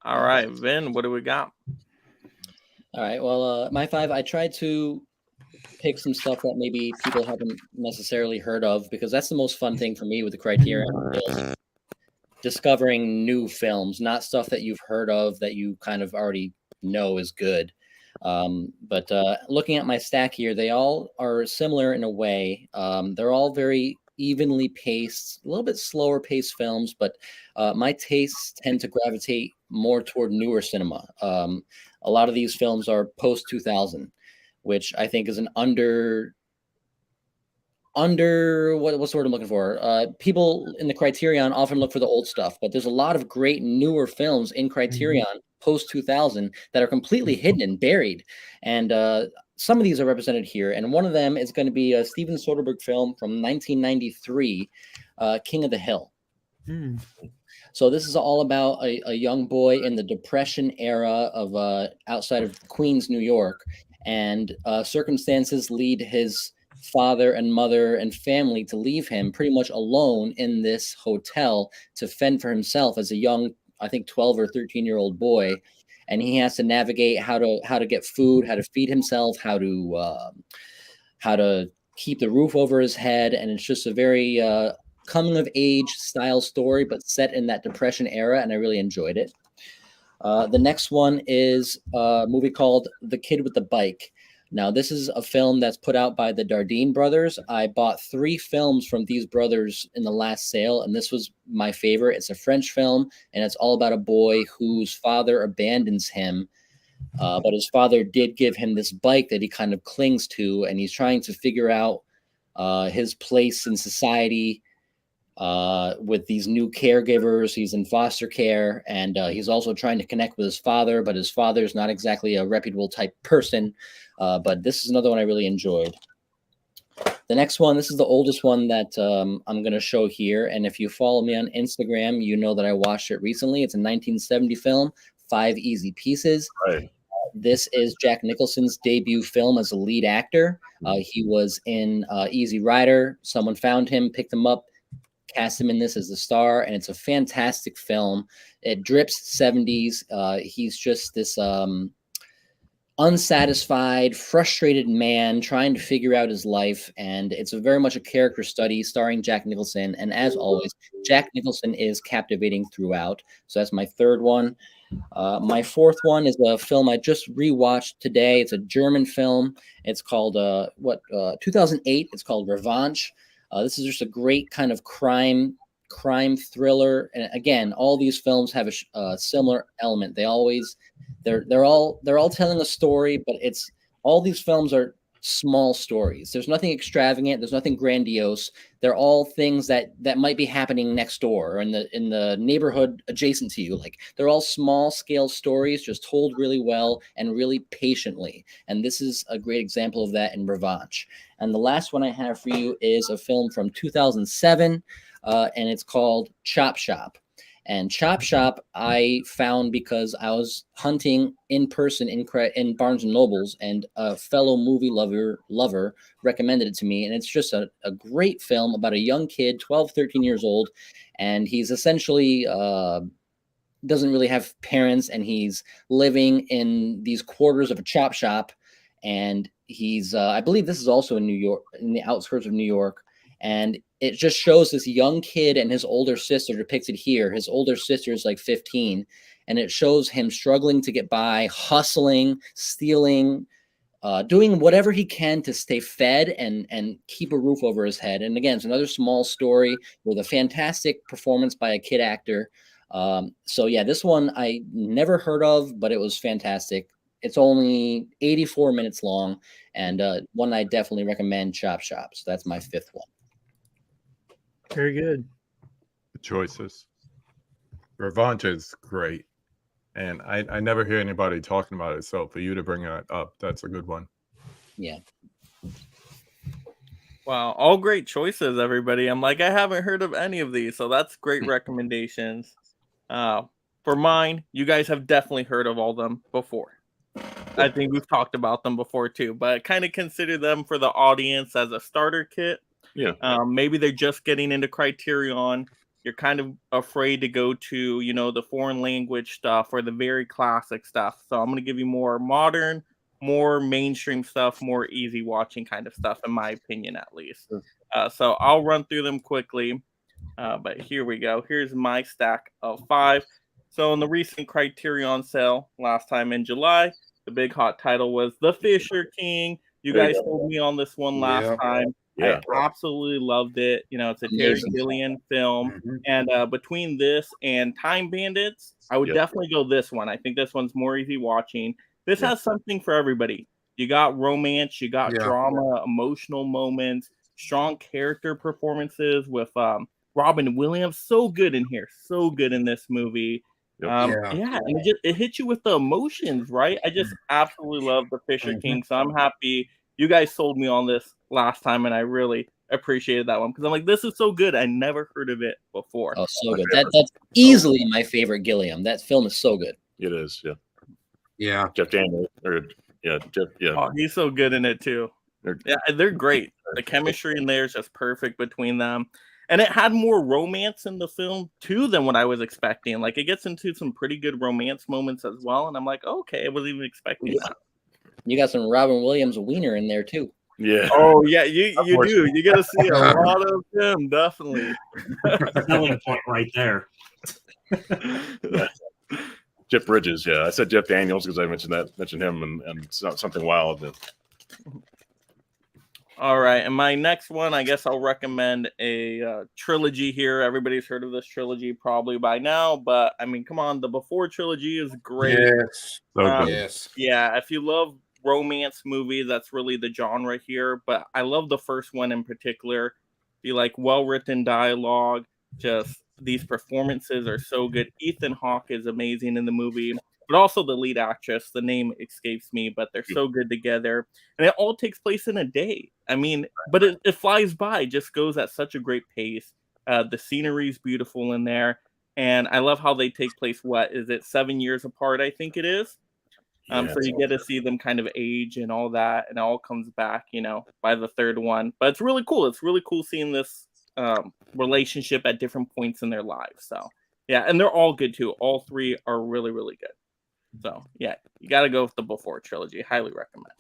All right, Vin, what do we got? All right. Well, my 5, I tried to pick some stuff that maybe people haven't necessarily heard of, because that's the most fun thing for me with the Criterion, is discovering new films, not stuff that you've heard of that you kind of already know is good. But looking at my stack here, they all are similar in a way. They're all very evenly paced, a little bit slower paced films, but my tastes tend to gravitate more toward newer cinema. A lot of these films are post 2000, which I think is an under what's the word I'm looking for? People in the Criterion often look for the old stuff, but there's a lot of great newer films in Criterion post 2000 that are completely hidden and buried. And some of these are represented here. And one of them is going to be a Steven Soderbergh film from 1993, King of the Hill. So this is all about a young boy in the Depression era of outside of Queens, New York, and circumstances lead his father and mother and family to leave him pretty much alone in this hotel to fend for himself as a young, I think 12 or 13-year-old boy. And he has to navigate how to get food, how to feed himself, how to keep the roof over his head. And it's just a very coming of age style story, but set in that Depression era. And I really enjoyed it. The next one is a movie called The Kid with the Bike. Now, this is a film that's put out by the Dardenne brothers. I bought 3 films from these brothers in the last sale, and this was my favorite. It's a French film, and it's all about a boy whose father abandons him. But his father did give him this bike that he kind of clings to, and he's trying to figure out his place in society with these new caregivers. He's in foster care, and he's also trying to connect with his father, but his father is not exactly a reputable type person. But this is another one I really enjoyed. The next one, this is the oldest one that I'm going to show here. And if you follow me on Instagram, you know that I watched it recently. It's a 1970 film, 5 Easy Pieces. Right. This is Jack Nicholson's debut film as a lead actor. He was in Easy Rider. Someone found him, picked him up, cast him in this as the star, and it's a fantastic film. It drips 70s. He's just this unsatisfied, frustrated man trying to figure out his life, and it's very much a character study starring Jack Nicholson. And as always, Jack Nicholson is captivating throughout. So that's my 3rd one. My 4th one is a film I just rewatched today. It's a German film. It's called 2008. It's called Revanche. This is just a great kind of crime thriller. And again, all these films have a similar element. They're all telling a story, but it's all these films are small stories. There's nothing extravagant. There's nothing grandiose. They're all things that might be happening next door or in the neighborhood adjacent to you. Like, they're all small scale stories, just told really well and really patiently. And this is a great example of that in Revanche. And the last one I have for you is a film from 2007, and it's called Chop Shop. And Chop Shop I found because I was hunting in person in Barnes and Nobles, and a fellow movie lover recommended it to me. And it's just a great film about a young kid, 12, 13 years old, and he's essentially doesn't really have parents, and he's living in these quarters of a chop shop. And he's I believe this is also in New York, in the outskirts of New York. And it just shows this young kid and his older sister depicted here. His older sister is like 15, and it shows him struggling to get by, hustling, stealing, doing whatever he can to stay fed and keep a roof over his head. And again, it's another small story with a fantastic performance by a kid actor. So yeah, this one I never heard of, but it was fantastic. It's only 84 minutes long, and one I definitely recommend, Chop Shop. So that's my fifth one. Very good. The choices. Revanche is great. And I never hear anybody talking about it. So for you to bring that up, that's a good one. Yeah. Wow, all great choices, everybody. I'm like, I haven't heard of any of these, so that's great recommendations. For mine, you guys have definitely heard of all them before. I think we've talked about them before too, but kind of consider them for the audience as a starter kit. Yeah. Maybe they're just getting into Criterion. You're kind of afraid to go to, you know, the foreign language stuff or the very classic stuff. So I'm going to give you more modern, more mainstream stuff, more easy watching kind of stuff, in my opinion, at least. So I'll run through them quickly. But here we go. Here's my stack of 5. So in the recent Criterion sale last time in July, the big hot title was The Fisher King. You guys told me on this one last time. Yeah. I absolutely loved it. You know, it's a Terry Gilliam film. And between this and Time Bandits, I would definitely go this one. I think this one's more easy watching. This has something for everybody. You got romance, you got drama, emotional moments, strong character performances with Robin Williams. So good in here. So good in this movie. And it hits you with the emotions, right? I just absolutely love The Fisher King. So I'm happy you guys sold me on this last time, and I really appreciated that one because I'm like, this is so good. I never heard of it before. Oh, so good. That's easily my favorite Gilliam. That film is so good. It is, yeah. Yeah. Jeff Daniels, Oh, he's so good in it too. Yeah, they're great. The chemistry in there is just perfect between them. And it had more romance in the film too than what I was expecting. Like, it gets into some pretty good romance moments as well. And I'm like, okay, I wasn't even expecting that. You got some Robin Williams wiener in there too. Yeah. Oh yeah, you do. You got to see a lot of him, definitely. Selling point right there. Jeff Bridges, yeah. I said Jeff Daniels because I mentioned him and something wild. All right, and my next one, I guess I'll recommend a trilogy here. Everybody's heard of this trilogy probably by now, but I mean, come on, the Before trilogy is great. Yes. Yes. Yeah, if you love romance movies, that's really the genre here. But I love the first one in particular. You like well-written dialogue. Just these performances are so good. Ethan Hawke is amazing in the movie. But also the lead actress, the name escapes me, but they're so good together. And it all takes place in a day. I mean, but it flies by, just goes at such a great pace. The scenery is beautiful in there. And I love how they take place, 7 years apart, I think it is. So you get to see them kind of age and all that, and it all comes back, by the third one. But it's really cool. It's really cool seeing this relationship at different points in their lives. So, yeah, and they're all good, too. All 3 are really, really good. So, yeah, you got to go with the Before trilogy. Highly recommend.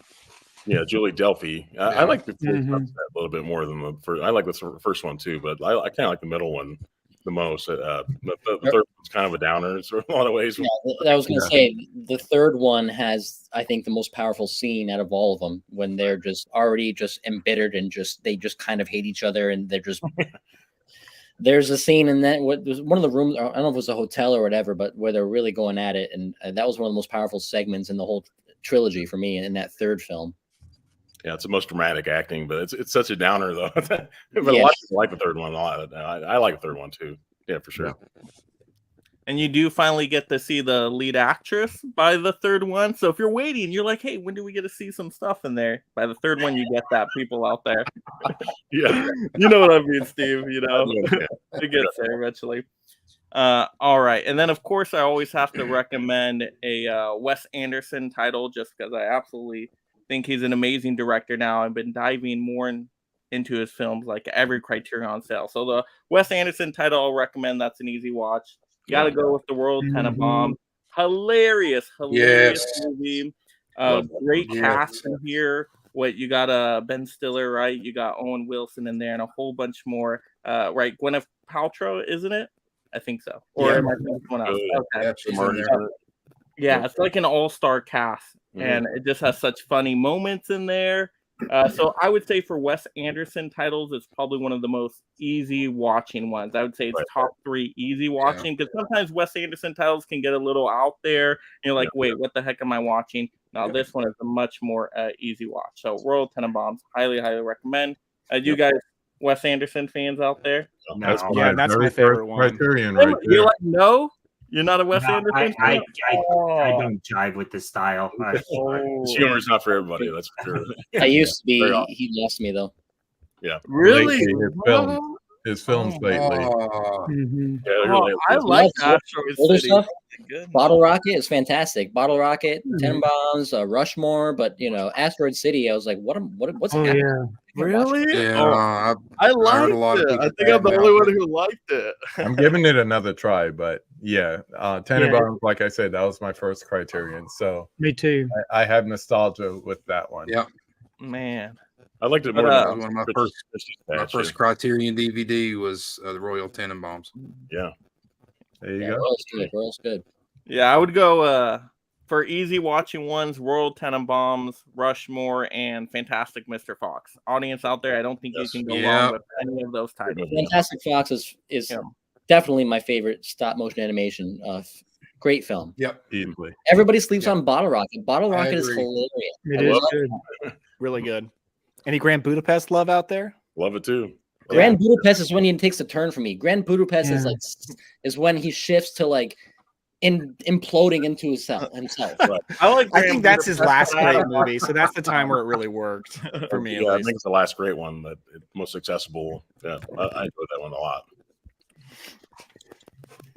Yeah, Julie Delpy. I like the a little bit more than the first. I like the first one, too, but I kind of like the middle one the most. The third one's kind of a downer in a lot of ways. Yeah, I was going to say, the third one has, I think, the most powerful scene out of all of them when they're just already just embittered and they just kind of hate each other, and they're just... There's a scene in that one of the rooms. I don't know if it was a hotel or whatever, but where they're really going at it, and that was one of the most powerful segments in the whole trilogy for me. In that third film, yeah, it's the most dramatic acting, but it's such a downer though. But a lot of people like the third one a lot. I like the third one too. Yeah, for sure. Yeah. And you do finally get to see the lead actress by the third one. So if you're waiting, you're like, hey, when do we get to see some stuff in there? By the third one, you get that, people out there. Yeah. You know what I mean, Steve, It gets there eventually. All right, and then of course I always have to recommend a Wes Anderson title, just because I absolutely think he's an amazing director. Now I've been diving more into his films, like every Criterion sale. So the Wes Anderson title I'll recommend. That's an easy watch. Got to go with The World Tenenbaums. Hilarious Yes. movie. Love that. Great Yes. cast in here. What you got? Ben Stiller, right? You got Owen Wilson in there, and a whole bunch more. Right, Gwyneth Paltrow, isn't it? I think so. Or Yeah. am I thinking someone else? Okay. Yeah, she's in there. Yeah, it's like an all-star cast, Mhm. and it just has such funny moments in there. So I would say for Wes Anderson titles, it's probably one of the most easy watching ones. I would say it's Right. top 3 easy watching, because sometimes Wes Anderson titles can get a little out there, and you're like, wait, what the heck am I watching? Now this one is a much more easy watch. So Royal Tenenbaums, highly recommend. You guys, Wes Anderson fans out there? No. That's Yeah, and that's my very favorite first one. Criterion right You're there. like, no, you're not a Wes No, Anderson I fan? Oh. don't jive with this style. His humor is not for everybody. That's for sure. I used to be. Very awesome. He lost me though. Really? Lately, his films lately. Oh, Mhm. Yeah, they're really I like Yeah, Asteroid older City. stuff? Good. Bottle Rocket is fantastic. Bottle Rocket, Mhm. Tenenbaums, Rushmore, but Asteroid City. I was like, what's Oh happening? yeah. Really? yeah. Oh, I I heard liked a lot of it. I people think I'm the bad only mouth one it. who liked it. I'm giving it another try, but yeah, Tenenbaums, like I said, that was my first Criterion, so Me too. I have nostalgia with that one. Yeah. Man. I liked it But, more That than was one of my Patch, first Criterion DVD was the Royal Tenenbaums. Yeah. There you Yeah, go. Royal's good. Royal's good. Yeah, I would go for easy watching ones, Royal Tenenbaums, Rushmore, and Fantastic Mr. Fox. Audience out there, I don't think Yes. you can go Yeah. wrong with any of those titles. Fantastic Fox is Yeah. definitely my favorite stop motion animation. Great film. Yep. Easily. Everybody sleeps Yeah. on Bottle Rocket. Bottle I Rocket is agree. hilarious. It I is love good. Really good. Any Grand Budapest love out there? Love it too. Grand Budapest is when he takes a turn for me. Grand Budapest is Yeah. like is when he shifts to like imploding into himself. Right. I think that's his last Budapest. great movie, so that's the time where it really worked for me. At Yeah, I least. think it's the last great one, that most accessible. Yeah, I enjoyed that one a lot.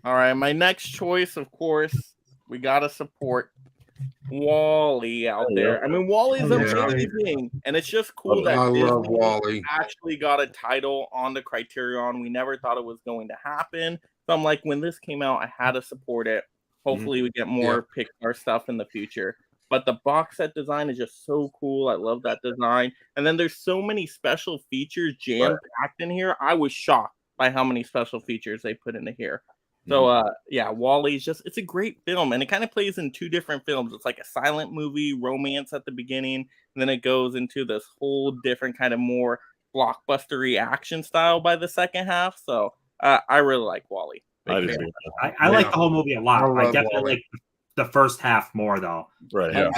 All right, my next choice, of course, we gotta support Wall-E out there. I mean, Wall-E's Yeah. amazing, and it's just cool that I love Disney Wall-E. actually got a title on the Criterion. We never thought it was going to happen. So I'm like, when this came out, I had to support it. Hopefully, we get more Pixar stuff in the future. But the box set design is just so cool. I love that design. And then there's so many special features jam packed in here. I was shocked by how many special features they put into here. So yeah, Wall-E's it's a great film, and it kind of plays in two different films. It's like a silent movie, romance at the beginning, and then it goes into this whole different kind of more blockbustery action style by the second half. So I really like Wall-E. I Big do. fan. too. I like the whole movie a lot. I I, love definitely Wall-E. like the first half more though. Right. Yeah.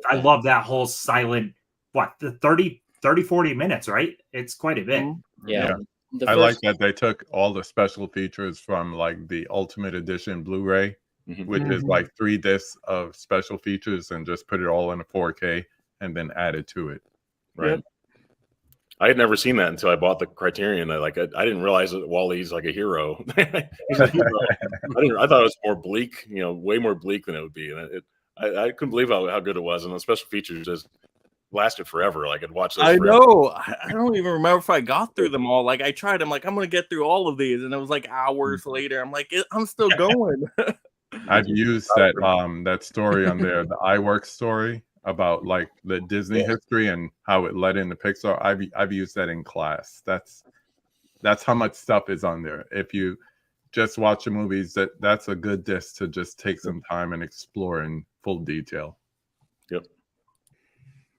I love that whole silent, the 30, 40 minutes, right? It's quite a bit. Yeah. The I first, like that they took all the special features from like the Ultimate Edition Blu-ray, Mhm. which is like 3 discs of special features, and just put it all in a 4K and then added to it. Right. Yep. I had never seen that until I bought the Criterion. I didn't realize that Wall-E's like a hero. He's a hero. I thought it was more bleak, way more bleak than it would be. And I couldn't believe how good it was. And the special features just lasted forever. Like I'd watch those I forever. know. I don't even remember if I got through them all. Like I tried. I'm like, I'm gonna get through all of these, and it was like hours later. I'm like, I'm still going. I've used that story on there, the iWorks story about like the Disney history and how it led into Pixar. I've used that in class. That's how much stuff is on there. If you just watch the movies, that's a good disc to just take some time and explore in full detail. Yep.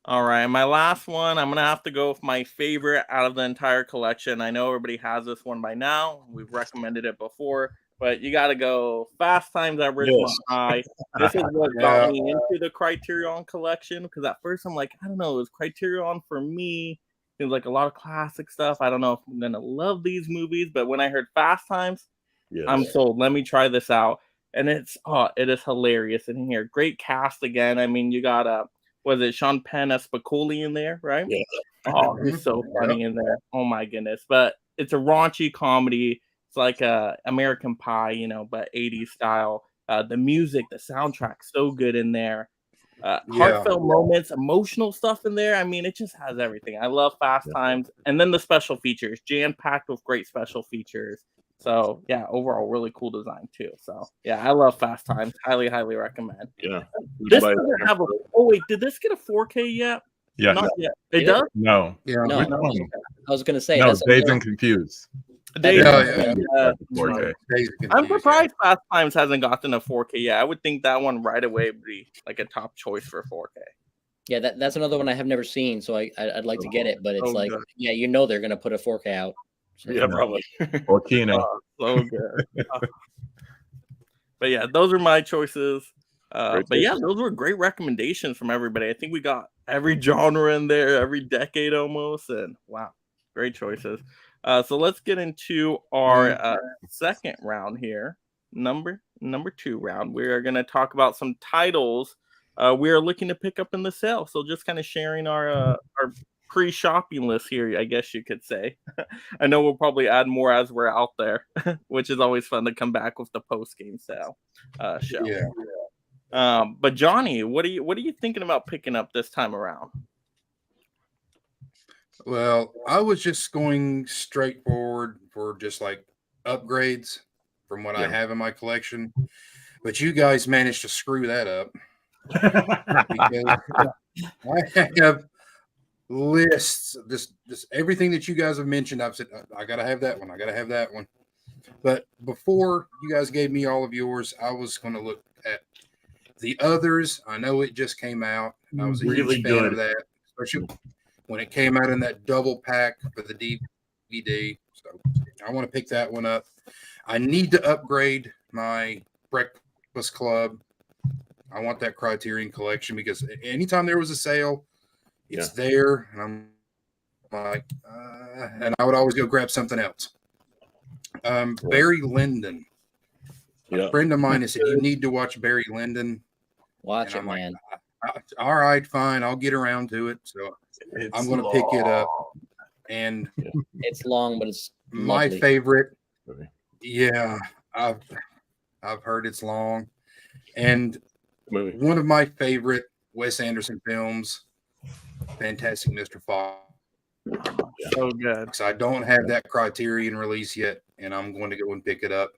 All right, my last one, I'm going to have to go with my favorite out of the entire collection. I know everybody has this one by now. We've recommended it before, but you got to go Fast Times at Ridgemont High. This is what got me into the Criterion collection, because at first I'm like, I don't know, is Criterion for me? There's like a lot of classic stuff. I don't know if I'm going to love these movies, but when I heard Fast Times, I'm sold. Let me try this out. And it is hilarious in here. Great cast again. I mean, you got was it Sean Penn as Spicoli in there, right? Yeah. Oh, he's so funny in there. Oh my goodness. But it's a raunchy comedy. It's like American Pie, but 80s style. The music, the soundtrack, so good in there. Heartfelt moments, emotional stuff in there. I mean, it just has everything. I love Fast Times, and then the special features, jam packed with great special features. So yeah, overall, really cool design too. So yeah, I love Fast Times. Highly, highly recommend. Yeah. This doesn't have a. Oh wait, did this get a 4K yet? Yeah. Not yet. It does. No. Yeah. No, Which one? I was gonna say No, that's Dazed and Confused. They, Yeah. 4K. I'm surprised Fast Times hasn't gotten a 4K yet. I would think that one right away would be like a top choice for 4K. Yeah, that's another one I have never seen, so I'd like to get it, but it's like, good. yeah, they're gonna put a 4K out. So. Yeah, probably. Or Kino. So good. But yeah, those are my choices. But yeah, those were great recommendations from everybody. I think we got every genre in there, every decade almost, and wow, great choices. So let's get into our second round here, number 2 round. We are going to talk about some titles we are looking to pick up in the sale. So just kind of sharing our pre-shopping list here, I guess you could say. I know we'll probably add more as we're out there, which is always fun to come back with the post-game sale show. Yeah. But Johnny, what are you thinking about picking up this time around? Well, I was just going straight forward for just like upgrades from what I have in my collection, but you guys managed to screw that up because I have lists, just everything that you guys have mentioned. I've said I gotta have that one. I gotta have that one. But before you guys gave me all of yours, I was going to look at the others. I know it just came out. I was a huge fan of that, especially when it came out in that double pack for the DVD. So I want to pick that one up. I need to upgrade my Breakfast Club. I want that Criterion collection because anytime there was a sale, it's there. And I'm like, and I would always go grab something else. Barry Lyndon. A friend of mine has said, you need to watch Barry Lyndon. Watch it, man. All right, fine. I'll get around to it. So I'm going to pick it up. And it's long, but it's my lovely. favorite. Yeah, I've heard it's long. And one of my favorite Wes Anderson films, Fantastic Mr. Fox. So good. So I don't have that Criterion release yet, and I'm going to go and pick it up.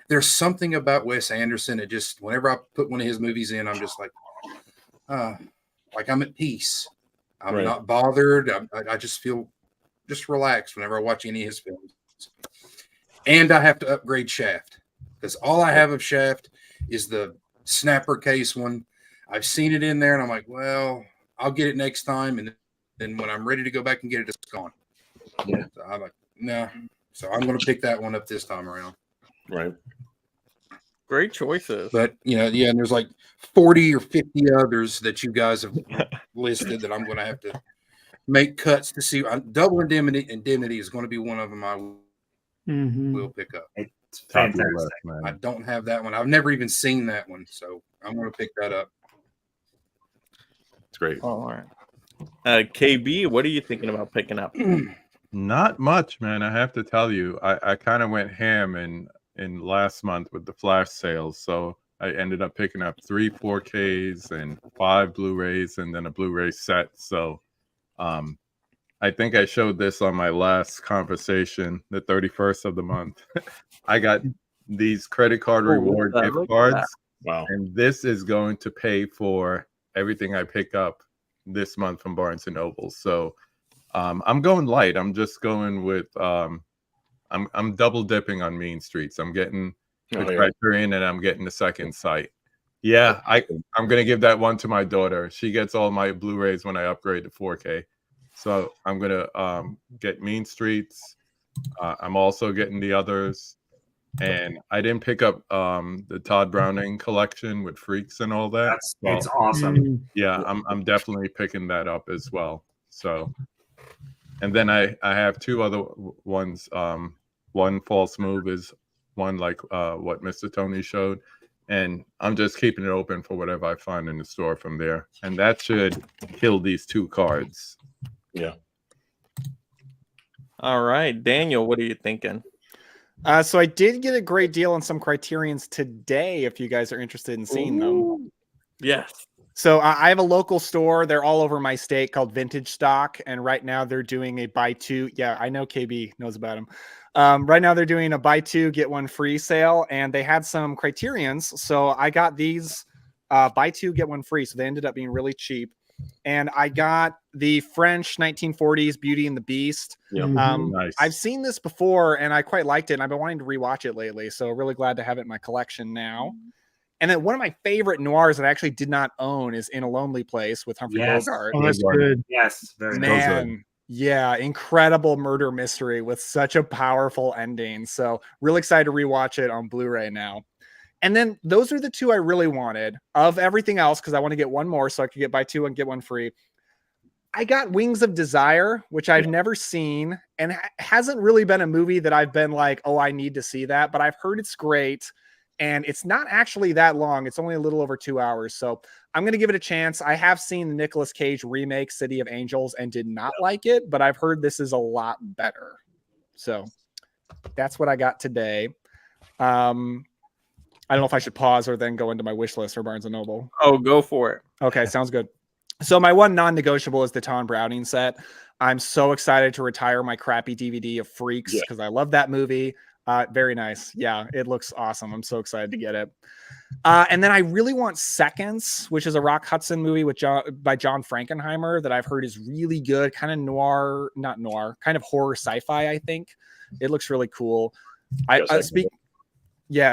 There's something about Wes Anderson. It just, whenever I put one of his movies in, I'm just like I'm at peace. I'm not bothered. I just feel just relaxed whenever I watch any of his films. And I have to upgrade Shaft because all I have of Shaft is the snapper case one. I've seen it in there, and I'm like, well, I'll get it next time. And then when I'm ready to go back and get it, it's gone. Yeah. So I'm like, no. So I'm going to pick that one up this time around. Right. Great choices. But, and there's like 40 or 50 others that you guys have listed that I'm going to have to make cuts to see. Double Indemnity is going to be one of them I will pick up. It's fantastic. Left, man. I don't have that one. I've never even seen that one. So I'm going to pick that up. It's great. All right. KB, what are you thinking about picking up? Not much, man. I have to tell you, I kind of went ham in last month with the flash sales. So I ended up picking up 3 4Ks and 5 Blu-rays and then a Blu-ray set. So I think I showed this on my last conversation, the 31st of the month. I got these credit card reward gift cards. Wow. And this is going to pay for everything I pick up this month from Barnes and Noble. So I'm going light. I'm just going with I'm double dipping on Mean Streets. I'm getting the Criterion and I'm getting the second sight. Yeah, I'm gonna give that one to my daughter. She gets all my Blu-rays when I upgrade to 4K. So I'm gonna get Mean Streets. I'm also getting the others. And I didn't pick up the Todd Browning collection with Freaks and all that. It's awesome. Yeah, I'm definitely picking that up as well. So, and then I have 2 other ones. One false move is one like what Mr. Tony showed, and I'm just keeping it open for whatever I find in the store from there. And that should kill these 2 cards. Yeah. All right, Daniel, what are you thinking? So I did get a great deal on some Criterions today. If you guys are interested in seeing them. Ooh. Yes. So I have a local store. They're all over my state called Vintage Stock, and right now they're doing a buy two. Yeah, I know KB knows about them. Right now they're doing a buy two get one free sale, and they had some Criterions. So I got these buy two get one free. So they ended up being really cheap. And I got the French 1940s Beauty and the Beast. Yeah. Nice. I've seen this before, and I quite liked it. And I've been wanting to rewatch it lately. So really glad to have it in my collection now. And then one of my favorite noirs that I actually did not own is In a Lonely Place with Humphrey Yes. Bogart. Oh, that's good. Yes, very nice. Man, yeah, incredible murder mystery with such a powerful ending. So really excited to rewatch it on Blu-ray now. And then those are the two I really wanted. Of everything else, because I want to get one more so I could get buy two and get one free. I got Wings of Desire, which I've never seen, and hasn't really been a movie that I've been like, oh, I need to see that, but I've heard it's great. And it's not actually that long. It's only a little over 2 hours. So I'm going to give it a chance. I have seen the Nicolas Cage remake, City of Angels, and did not like it, but I've heard this is a lot better. So that's what I got today. I don't know if I should pause or then go into my wish list for Barnes & Noble. Oh, go for it. Okay, sounds good. So my one non-negotiable is the Tom Browning set. I'm so excited to retire my crappy DVD of Freaks because I love that movie. Very nice. Yeah, it looks awesome. I'm so excited to get it. And then I really want Seconds, which is a Rock Hudson movie by John Frankenheimer that I've heard is really good. Kind of noir, not noir, kind of horror sci-fi, I think. It looks really cool.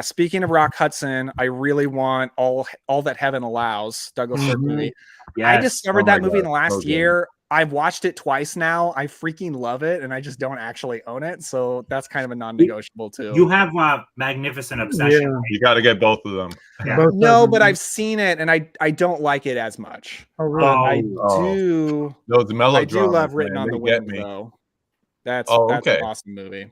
Speaking of Rock Hudson, I really want All That Heaven Allows, Douglas Sirk movie. Yes. I discovered that movie in the last So good. year. I've watched it twice now. I freaking love it, and I just don't actually own it. So that's kind of a non-negotiable too. You have a magnificent obsession. Yeah. You got to get both of them. Yeah. Both No, of but them. I've seen it, and I don't like it as much. Oh, really? I Oh. do. Those melodramas. I do love Written man, on the they get Wind, me. though. That's okay. an awesome movie.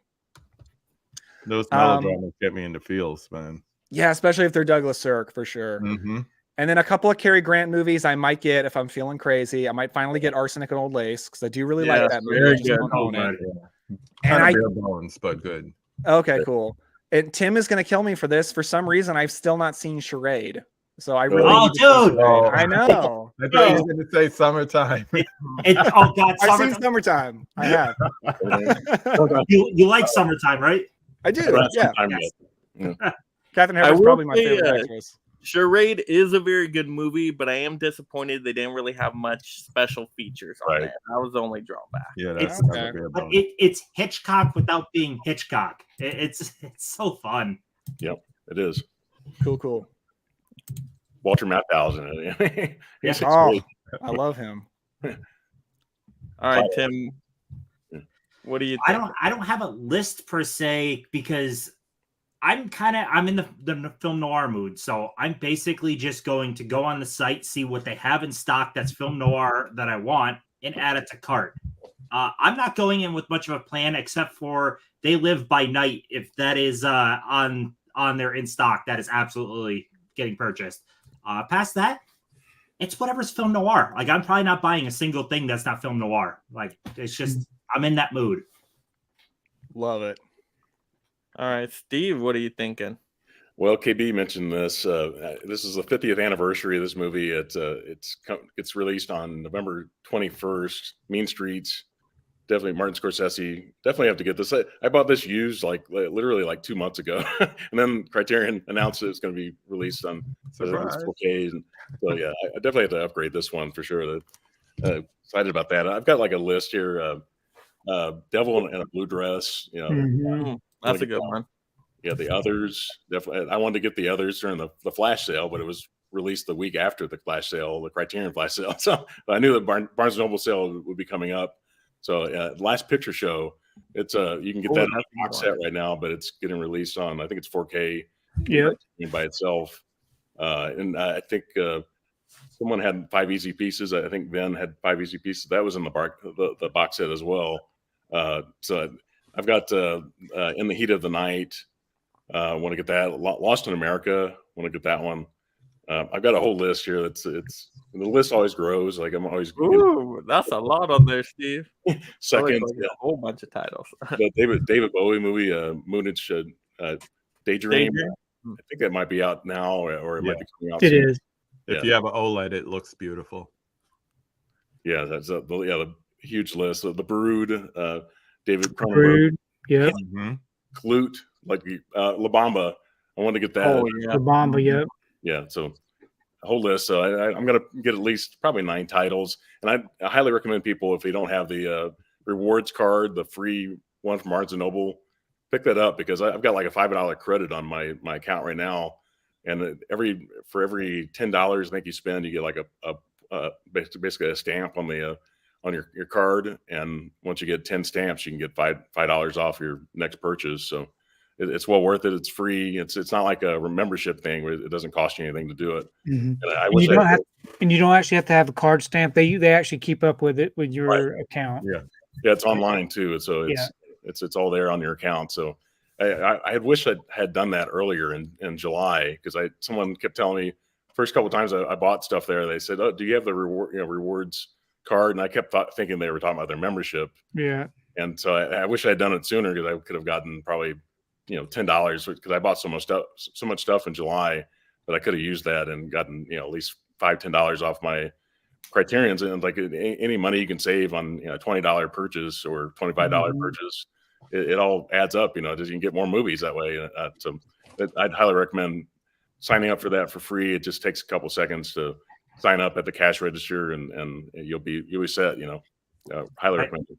Those melodramas get me into feels, man. Yeah, especially if they're Douglas Sirk for sure. Mm-hmm. And then a couple of Cary Grant movies I might get if I'm feeling crazy. I might finally get Arsenic and Old Lace because I do really like that movie. very I just good. don't own it. Kind And of I bare bones, but good. okay, cool. And Tim is going to kill me for this. For some reason, I've still not seen Charade. So I really Oh, need to see dude! Charade. I know. I thought you were going to say summertime. Oh God, I've seen summertime. Summertime. I have. You like summertime, right? I do. That's Yeah. sometime Yes. yet. Catherine I Hepburn's will probably my say, favorite actress. Charade is a very good movie, but I am disappointed they didn't really have much special features on Right. it. That was the only drawback. Yeah, It's- that's another okay. bare But bone. it's Hitchcock without being Hitchcock. It's so fun. It is. Cool. Walter Matthau's in it. He's Oh, great. I love him. All right, Tim. What do you think? I don't have a list per se because I'm in the film noir mood. So I'm basically just going to go on the site, see what they have in stock that's film noir that I want, and add it to cart. I'm not going in with much of a plan except for They Live by Night. If that is on their in stock, that is absolutely getting purchased. Past that, it's whatever's film noir. Like I'm probably not buying a single thing that's not film noir. Like it's just I'm in that mood. Love it. All right, Steve, what are you thinking? Well, KB mentioned this. This is the 50th anniversary of this movie. It's released on November 21st. Mean Streets. Definitely Martin Scorsese. Definitely have to get this. I bought this used literally 2 months ago, and then Criterion announced it was going to be released on Surprise. 4K. And so yeah, I definitely have to upgrade this one for sure. Excited about that. I've got a list here. Devil in a Blue Dress. Mhm. That's a good one. Yeah, The Others. Definitely, I wanted to get The Others during the flash sale, but it was released the week after the flash sale, the Criterion flash sale. So I knew the Barnes & Noble sale would be coming up. So Last Picture Show, it's you can get that on a box set right now, but it's getting released on, I think it's 4K Yeah. by itself. And I think someone had 5 easy pieces. I think Ben had 5 easy pieces. That was in the box set as well. So I've got In the Heat of the Night. I want to get that. Lost in America. Want to get that one. I've got a whole list here. It's the list always grows. Like I'm always Ooh, that's a lot on there, Steve. second. Like a whole bunch of titles. The David Bowie movie, Moonage Daydream. Daydream? I think that might be out now, or it might be coming out. It soon. is. If Yeah. you have an OLED, it looks beautiful. Yeah, that's the huge list. The Brood, David Cronenberg, Brood. Yep. Mhm. Clute, like La Bamba. I want to get that. Oh The yeah. Bomba. Yep. Yeah, so a whole list. So I'm gonna get at least probably 9 titles, and I highly recommend people, if they don't have the rewards card, the free one from Barnes and Noble, pick that up, because I've got like a $5 credit on my account right now, and for every $10 I think you spend, you get like a basically a stamp on the on your card, and once you get 10 stamps, you can get $5 off your next purchase. So it's well worth it. It's free. It's not like a membership thing where it doesn't cost you anything to do it. Mhm. And I And wish you don't I have, and you don't actually have to have a card stamp. They actually keep up with it with your Right. account. Yeah. Yeah, it's online too, so it's all there on your account. So I had wished I had done that earlier in July, because someone kept telling me first couple of times I bought stuff there, they said, "Oh, do you have the rewards card?" And I kept thinking they were talking about their membership. Yeah. And so I wish I had done it sooner, because I could have gotten probably $10, because I bought so much stuff in July that I could have used that and gotten at least $5-10 off my Criterions. And like any money you can save on $20 purchase or $25 purchase, it all adds up. You can get more movies that way. So I'd highly recommend signing up for that for free. It just takes a couple seconds to sign up at the cash register, and you'll be set. Highly recommend it.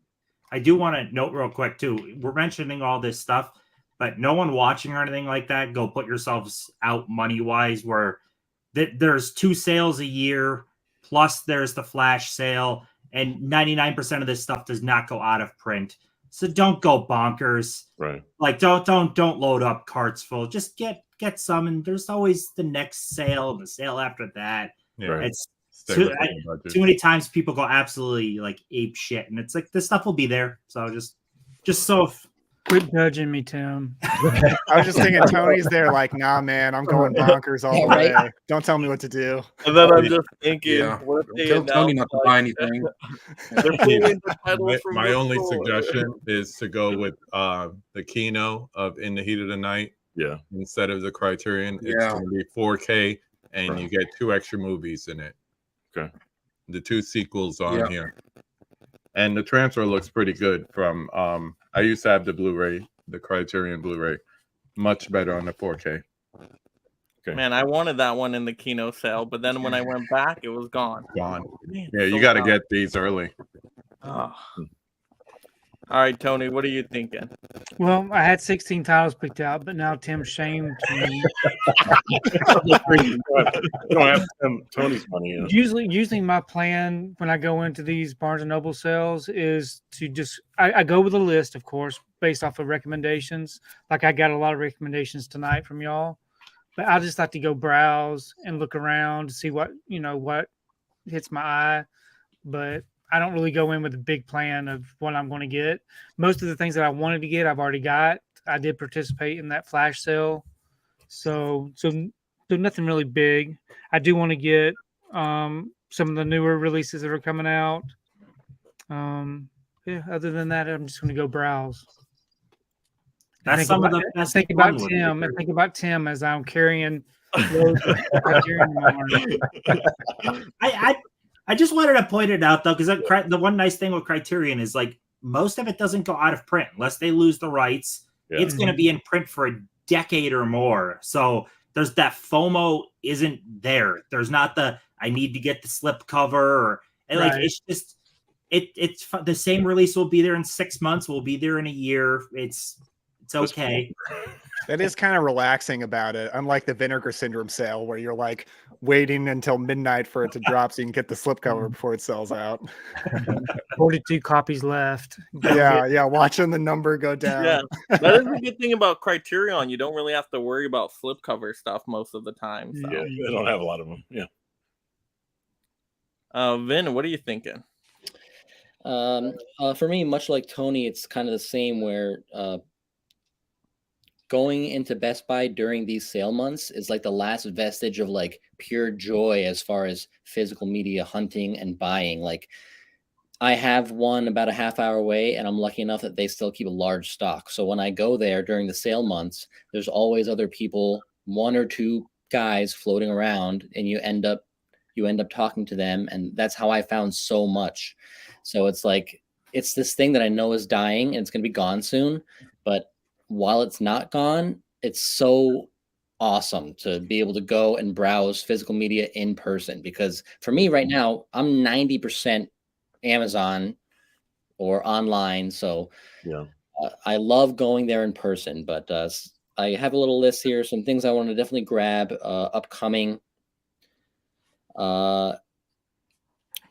I do want to note real quick too. We're mentioning all this stuff, but no one watching or anything like that, go put yourselves out money wise. Where there's 2 sales a year, plus there's the flash sale, and 99% of this stuff does not go out of print. So don't go bonkers. Right. Like don't load up carts full. Just get some, and there's always the next sale and the sale after that. Yeah. Right. It's Stay too, within the budget. too many times people go absolutely like ape shit, and it's like this stuff will be there. So just so Quit judging me, Tim. I was just thinking Tony's there, like, nah, man, I'm going bonkers all the Right. way. Don't tell me what to do. And then I'm just thinking, Yeah. what if they Tell Tony announce, not to like, buy anything. they're pulling the title from My the only store. suggestion is to go with the Kino of In the Heat of the Night Yeah. instead of the Criterion. It's Yeah. going to be 4K, and you get 2 extra movies in it. Okay. The 2 sequels on Yeah. here, and the transfer looks pretty good. From I used to have the Blu-ray, the Criterion Blu-ray, much better on the 4K. Okay. Man, I wanted that one in the Kino sale, but then when I went back, it was gone. Gone. Man, Yeah, you so got to bad. get these early. Oh. All right, Tony, what are you thinking? Well, I had 16 titles picked out, but now Tim shamed me. You don't have Tony's money. Usually my plan when I go into these Barnes and Noble sales is to just I go with a list, of course, based off of recommendations. Like I got a lot of recommendations tonight from y'all, but I just like to go browse and look around to see what hits my eye. But I don't really go in with a big plan of what I'm going to get. Most of the things that I wanted to get, I've already got. I did participate in that flash sale, so nothing really big. I do want to get some of the newer releases that are coming out. Yeah. Other than that, I'm just going to go browse. that's some of the best. Think about fun with Tim. it. And think about Tim as I'm carrying. loads of Criterion in my arm. I just wanted to point it out though, because the one nice thing with Criterion is like most of it doesn't go out of print unless they lose the rights. Yeah. It's going to be in print for a decade or more. So there's that FOMO isn't there. There's not the I need to get the slip cover like Right. it's just it's the same release will be there in 6 months. Will be there in a year. It's okay. That is kind of relaxing about it, unlike the Vinegar Syndrome sale where you're like waiting until midnight for it to drop so you can get the slipcover before it sells out. 42 copies left. Yeah, watching the number go down. Yeah, that is a good thing about Criterion. You don't really have to worry about slipcover stuff most of the time. So. Yeah, they don't have a lot of them. Yeah. Vin, what are you thinking? For me, much like Tony, it's kind of the same where going into Best Buy during these sale months is like the last vestige of like pure joy as far as physical media hunting and buying. Like I have one about a half hour away, and I'm lucky enough that they still keep a large stock. So when I go there during the sale months, there's always other people, one or two guys floating around, and you end up talking to them, and that's how I found so much. So it's like it's this thing that I know is dying and it's going to be gone soon, but while it's not gone, it's so awesome to be able to go and browse physical media in person, because for me right now, I'm 90% Amazon or online. So Yeah. I love going there in person, but I have a little list here, some things I want to definitely grab upcoming. Don't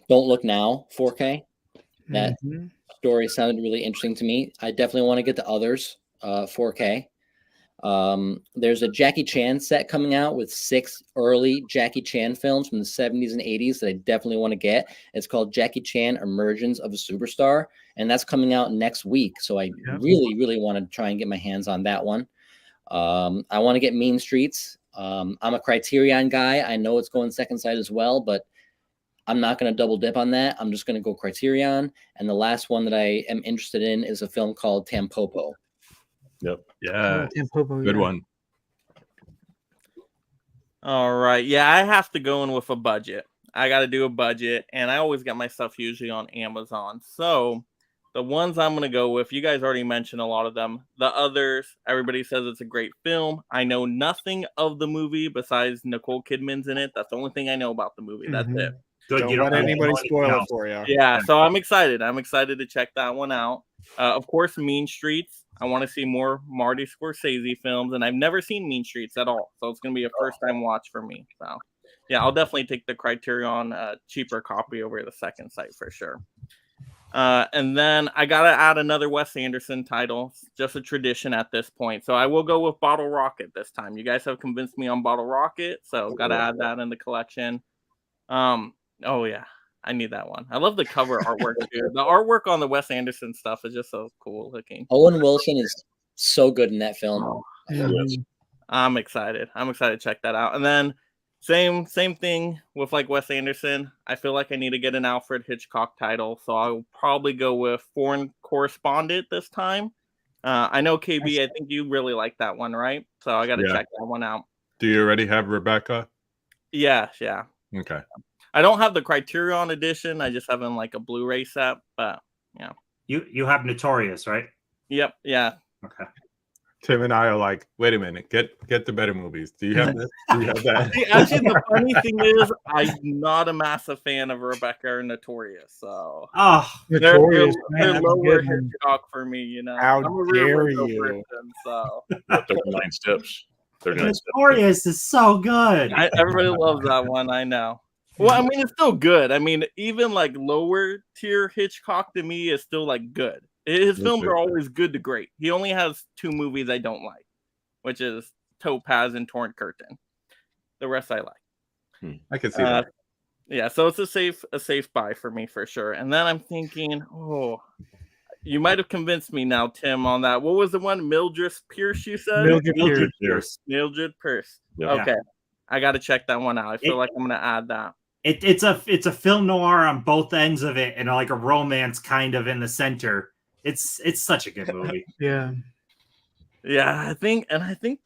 Look Now 4K. That Mhm. story sounded really interesting to me. I definitely want to get to Others 4K. There's a Jackie Chan set coming out with 6 early Jackie Chan films from the 70s and 80s that I definitely want to get. It's called Jackie Chan Emergence of a Superstar, and that's coming out next week. So I really, really want to try and get my hands on that one. I want to get Mean Streets. I'm a Criterion guy. I know it's going second sight as well, but I'm not going to double dip on that. I'm just going to go Criterion. And the last one that I am interested in is a film called Tampopo. Yep. Yeah. Tampopo, Good yeah. one. All right. Yeah, I have to go in with a budget. I got to do a budget, and I always get my stuff usually on Amazon. So the ones I'm going to go with, you guys already mentioned a lot of them. The Others, everybody says it's a great film. I know nothing of the movie besides Nicole Kidman's in it. That's the only thing I know about the movie. That's Mhm. it. Good. Don't You let know anybody anything spoil it else. for you. Yeah, so I'm excited. I'm excited to check that one out. Of course, Mean Streets. I want to see more Marty Scorsese films, and I've never seen Mean Streets at all. So it's going to be a first-time watch for me. So, yeah, I'll definitely take the Criterion cheaper copy over the second site for sure. And then I got to add another Wes Anderson title. It's just a tradition at this point. So I will go with Bottle Rocket this time. You guys have convinced me on Bottle Rocket, so got to add that in the collection. Oh, yeah. I need that one. I love the cover artwork, too. The artwork on the Wes Anderson stuff is just so cool looking. Owen Wilson is so good in that film. Mhm. I'm excited. I'm excited to check that out. And then same thing with like Wes Anderson. I feel like I need to get an Alfred Hitchcock title, so I'll probably go with Foreign Correspondent this time. I know KB, I think you really like that one, right? So I got to check that one out. Do you already have Rebecca? Yeah. Okay. I don't have the Criterion edition. I just have in like a Blu-ray set, but yeah. You have Notorious, right? Yep. Yeah. Okay. Tim and I are like, wait a minute, get the better movies. Do you have this? Do you have that? See, actually, the funny thing is, I'm not a massive fan of Rebecca or Notorious, so Notorious, man, they're that's a lower good one. Hitchcock for me. You know, How I'm a real dare Ringo you. person, so 39 steps. 39 steps. Notorious is so good. Everybody loves that one. I know. Well, I mean, it's still good. I mean, even like lower tier Hitchcock to me is still like good. His films are always good to great. He only has 2 movies I don't like, which is Topaz and Torn Curtain. The rest I like. I can see that. Yeah, so it's a safe buy for me for sure. And then I'm thinking, you might have convinced me now, Tim, on that. What was the one? Mildred Pierce, you said? Mildred Pierce. Mildred Pierce. Yep. Okay. I got to check that one out. I feel like I'm going to add that. It's a film noir on both ends of it, and like a romance kind of in the center. It's such a good movie. Yeah. Yeah, I think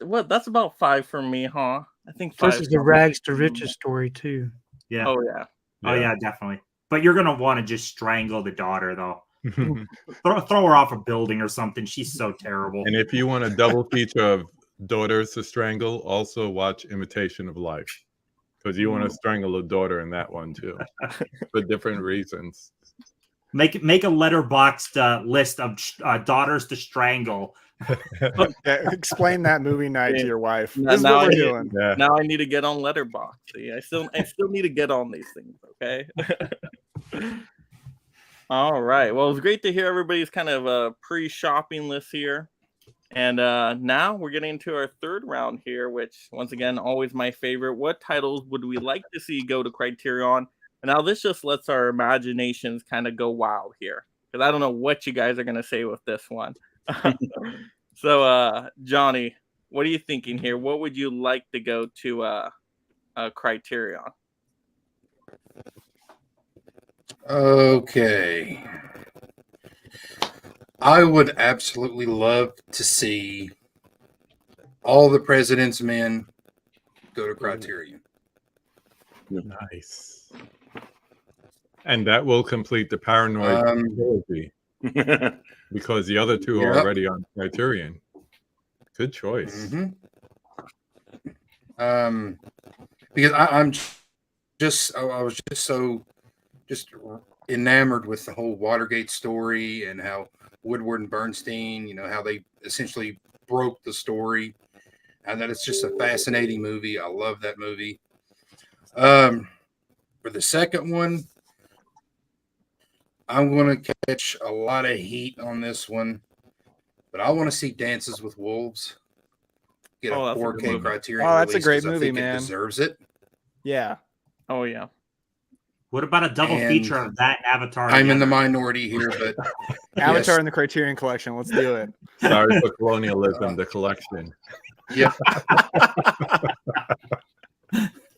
what that's about 5 for me, huh? I think 5. Plus, it's a rags to riches story too. Yeah. Oh yeah. Oh yeah, definitely. But you're gonna want to just strangle the daughter, though. throw her off a building or something. She's so terrible. And if you want a double feature of Daughters to Strangle, also watch Imitation of Life, because you want to strangle a daughter in that one too, for different reasons. Make a letterboxed list of daughters to strangle. Yeah, explain that movie night to your wife. Now- This is now what I we're need- doing. Yeah. Now I need to get on Letterboxd. See, I still need to get on these things, okay? All right. Well, it's great to hear everybody's kind of pre-shopping list here. And now we're getting into our third round here, which once again, always my favorite. What titles would we like to see go to Criterion? And now this just lets our imaginations kind of go wild here, because I don't know what you guys are going to say with this one. So, Johnny, what are you thinking here? What would you like to go to Criterion? Okay. I would absolutely love to see All the President's Men go to Criterion. Nice. And that will complete the Paranoid trilogy because the other two are already on Criterion. Good choice. Because I was just so enamored with the whole Watergate story and how Woodward and Bernstein, how they essentially broke the story, and that it's just a fascinating movie. I love that movie. For the second one, I'm going to catch a lot of heat on this one, but I want to see Dances with Wolves get a 4K Criterion. Oh, that's a release, great 'cause I movie, think man. It deserves it. Yeah. Oh yeah. What about a double feature of that and Avatar? I'm in the minority here, but Avatar in the Criterion Collection. Let's do it. Sorry for colonialism, the collection. Yeah.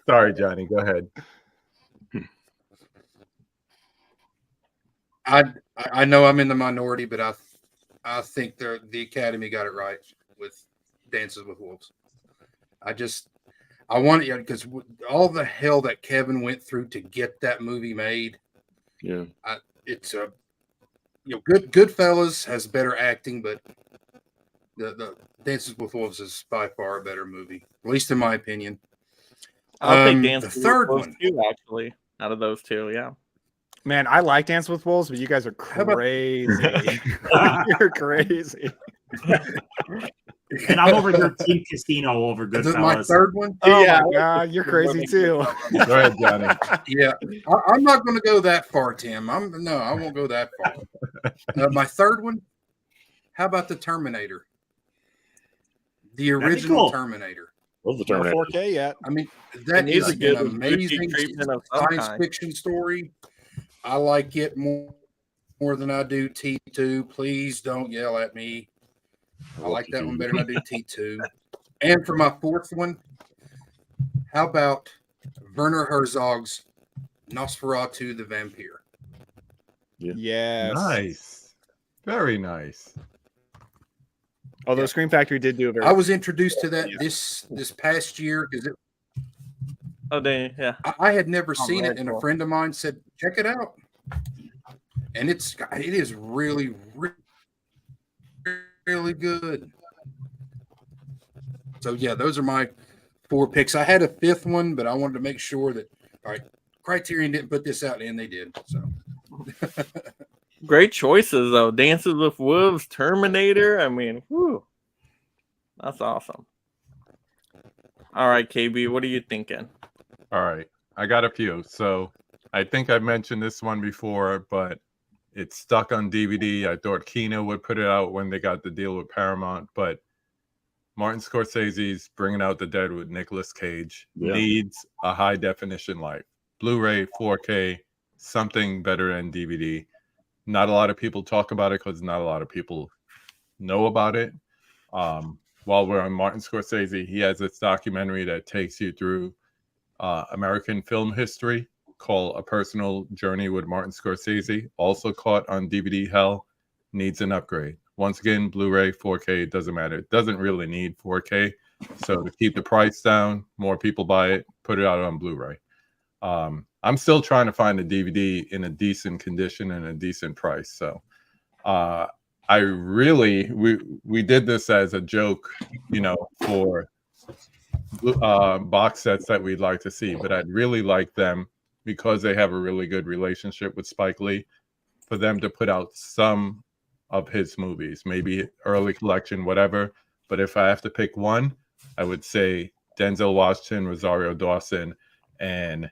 Sorry, Johnny. Go ahead. I know I'm in the minority, but I think the Academy got it right with Dances with Wolves. I want it because all the hell that Kevin went through to get that movie made. Yeah, it's a Goodfellas has better acting, but the Dances with Wolves is by far a better movie, at least in my opinion. I'll take Dances the third with Wolves one too, actually, out of those two. Yeah. Man, I like Dance with Wolves, but you guys are crazy. You're crazy. And I'm over here Team Casino over Goodfellas. My third one? Oh yeah, my God, you're crazy too. Go ahead, Johnny. Yeah, I'm not going to go that far, Tim. I won't go that far. My third one. How about the Terminator? The original Terminator. Love the No Terminator. 4K yet. I mean, that is an good amazing treatment of some science kind. fiction story. I like it more than I do T2. Please don't yell at me. I like that one better than I do T2. And for my fourth one, how about Werner Herzog's Nosferatu the Vampire? Yeah. Yes. Nice. Very nice. Although Scream Factory did do a very. I was introduced to that this past year because I had never seen it, and a friend of mine said, "Check it out," and it is really, really, really good. So yeah, those are my 4 picks. I had a 5th one, but I wanted to make sure that Criterion didn't put this out, and they did. So Great choices though. Dances with Wolves, Terminator. I mean, whew, that's awesome. All right, KB, what are you thinking? All right. I got a few. So I think I've mentioned this one before, but it's stuck on DVD. I thought Kino would put it out when they got the deal with Paramount, but Martin Scorsese's Bringing Out the Dead with Nicolas Cage needs a high definition life. Blu-ray, 4K, something better than DVD. Not a lot of people talk about it because not a lot of people know about it. While we're on Martin Scorsese, he has this documentary that takes you through American film history called A Personal Journey with Martin Scorsese. Also caught on DVD hell, needs an upgrade. Once again, Blu-ray, 4K, doesn't matter. It doesn't really need 4K. So to keep the price down, more people buy it, put it out on Blu-ray. I'm still trying to find a DVD in a decent condition and a decent price. So we did this as a joke, for box sets that we'd like to see, but I'd really like them, because they have a really good relationship with Spike Lee, for them to put out some of his movies, maybe early collection, whatever. But if I have to pick one, I would say Denzel Washington, Rosario Dawson, and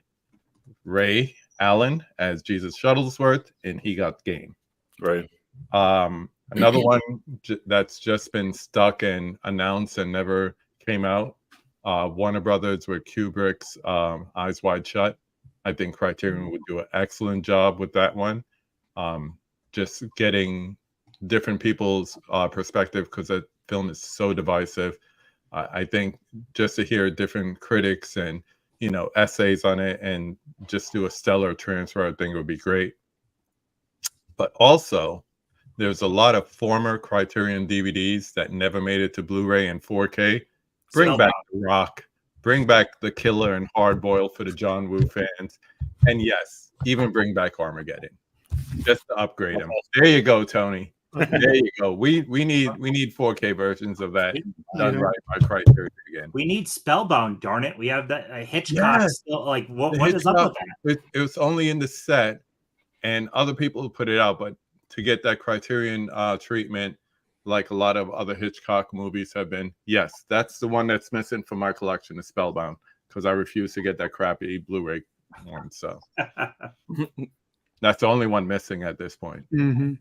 Ray Allen as Jesus Shuttlesworth, and He Got Game. Right. Another one that's just been stuck and announced and never came out. Warner Brothers with Kubrick's Eyes Wide Shut. I think Criterion would do an excellent job with that one. Just getting different people's perspective, because film is so divisive. I think just to hear different critics and, you know, essays on it and just do a stellar transfer, I think it would be great. But also, there's a lot of former Criterion DVDs that never made it to Blu-ray and 4K. Bring back The Rock, bring back The Killer and Hard Boiled for the John Woo fans, and yes, even bring back Armageddon, just to upgrade them. There you go, Tony. There you go. We need 4K versions of that done right by Criterion again. We need Spellbound, darn it. We have that Hitchcock still. Like, what is up with that? It was only in the set, and other people put it out, but to get that Criterion treatment, like a lot of other Hitchcock movies have been, yes, that's the one that's missing from my collection, is Spellbound, because I refuse to get that crappy Blu-ray one. So that's the only one missing at this point. Mm-hmm.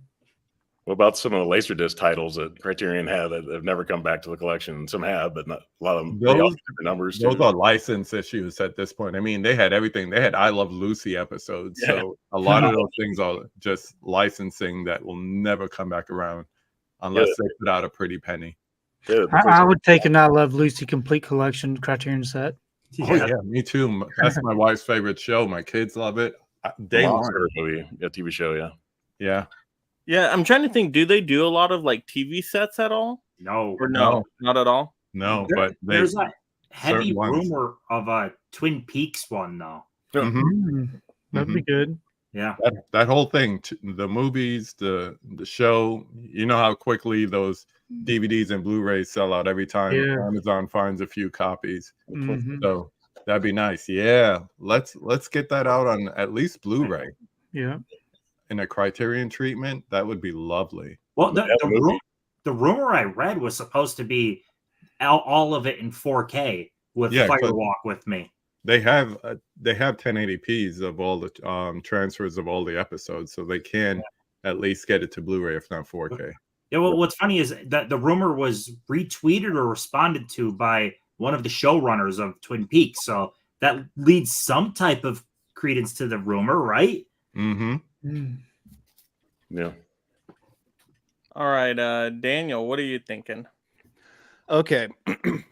What about some of the Laserdisc titles that Criterion had that have never come back to the collection? Some have, but not a lot of them. They all have different numbers. Those are license issues at this point. I mean, they had everything. They had I Love Lucy episodes. Yeah. So a lot of those things are just licensing that will never come back around unless they put out a pretty penny. Yeah, I would take an I Love Lucy complete collection Criterion set. Oh yeah, me too. That's my wife's favorite show. My kids love it. Day one movie, TV show. Yeah. Yeah, I'm trying to think. Do they do a lot of like TV sets at all? No, or no, not at all. No, but there's a heavy rumor of a Twin Peaks one though. Mm-hmm. That'd be good. Yeah, that whole thing, the movies, the show. You know how quickly those DVDs and Blu-rays sell out every time Amazon finds a few copies. Mm-hmm. So that'd be nice. Yeah, let's get that out on at least Blu-ray. Yeah. In a Criterion treatment, that would be lovely. Well, the rumor I read was supposed to be all of it in 4K with Firewalk with Me. They have 1080p's of all the transfers of all the episodes, so they can at least get it to Blu-ray, if not 4K. Yeah, well, what's funny is that the rumor was retweeted or responded to by one of the showrunners of Twin Peaks, so that leads some type of credence to the rumor, right? Mm-hmm. Yeah. All right, Daniel, what are you thinking? Okay,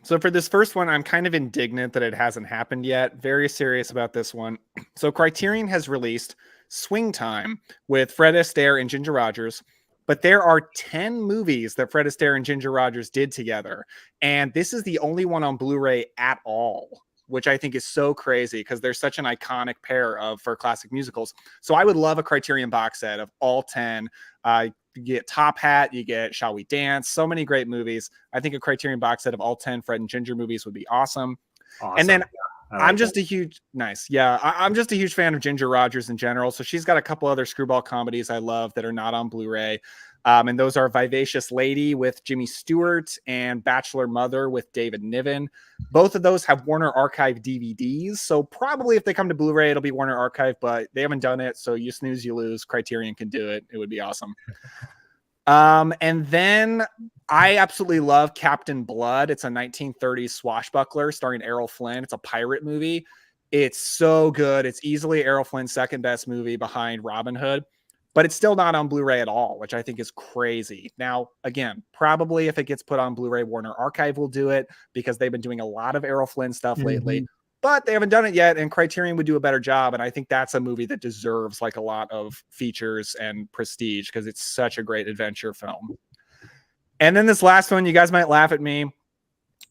so for this first one, I'm kind of indignant that it hasn't happened yet. Very serious about this one. So Criterion has released Swing Time with Fred Astaire and Ginger Rogers, but there are 10 movies that Fred Astaire and Ginger Rogers did together, and this is the only one on Blu-ray at all, which I think is so crazy because they're such an iconic pair for classic musicals. So I would love a Criterion box set of all 10. You get Top Hat, you get Shall We Dance, so many great movies. I think a Criterion box set of all 10 Fred and Ginger movies would be awesome. And then I'm just a huge I'm just a huge fan of Ginger Rogers in general. So she's got a couple other screwball comedies I love that are not on Blu-ray. And those are Vivacious Lady with Jimmy Stewart and Bachelor Mother with David Niven. Both of those have Warner Archive DVDs. So probably if they come to Blu-ray, it'll be Warner Archive, but they haven't done it. So you snooze, you lose. Criterion can do it. It would be awesome. And then I absolutely love Captain Blood. It's a 1930s swashbuckler starring Errol Flynn. It's a pirate movie. It's so good. It's easily Errol Flynn's second best movie behind Robin Hood. But it's still not on Blu-ray at all, which I think is crazy. Now, again, probably if it gets put on Blu-ray, Warner Archive will do it because they've been doing a lot of Errol Flynn stuff lately. But they haven't done it yet, and Criterion would do a better job. And I think that's a movie that deserves like a lot of features and prestige because it's such a great adventure film. And then this last one, you guys might laugh at me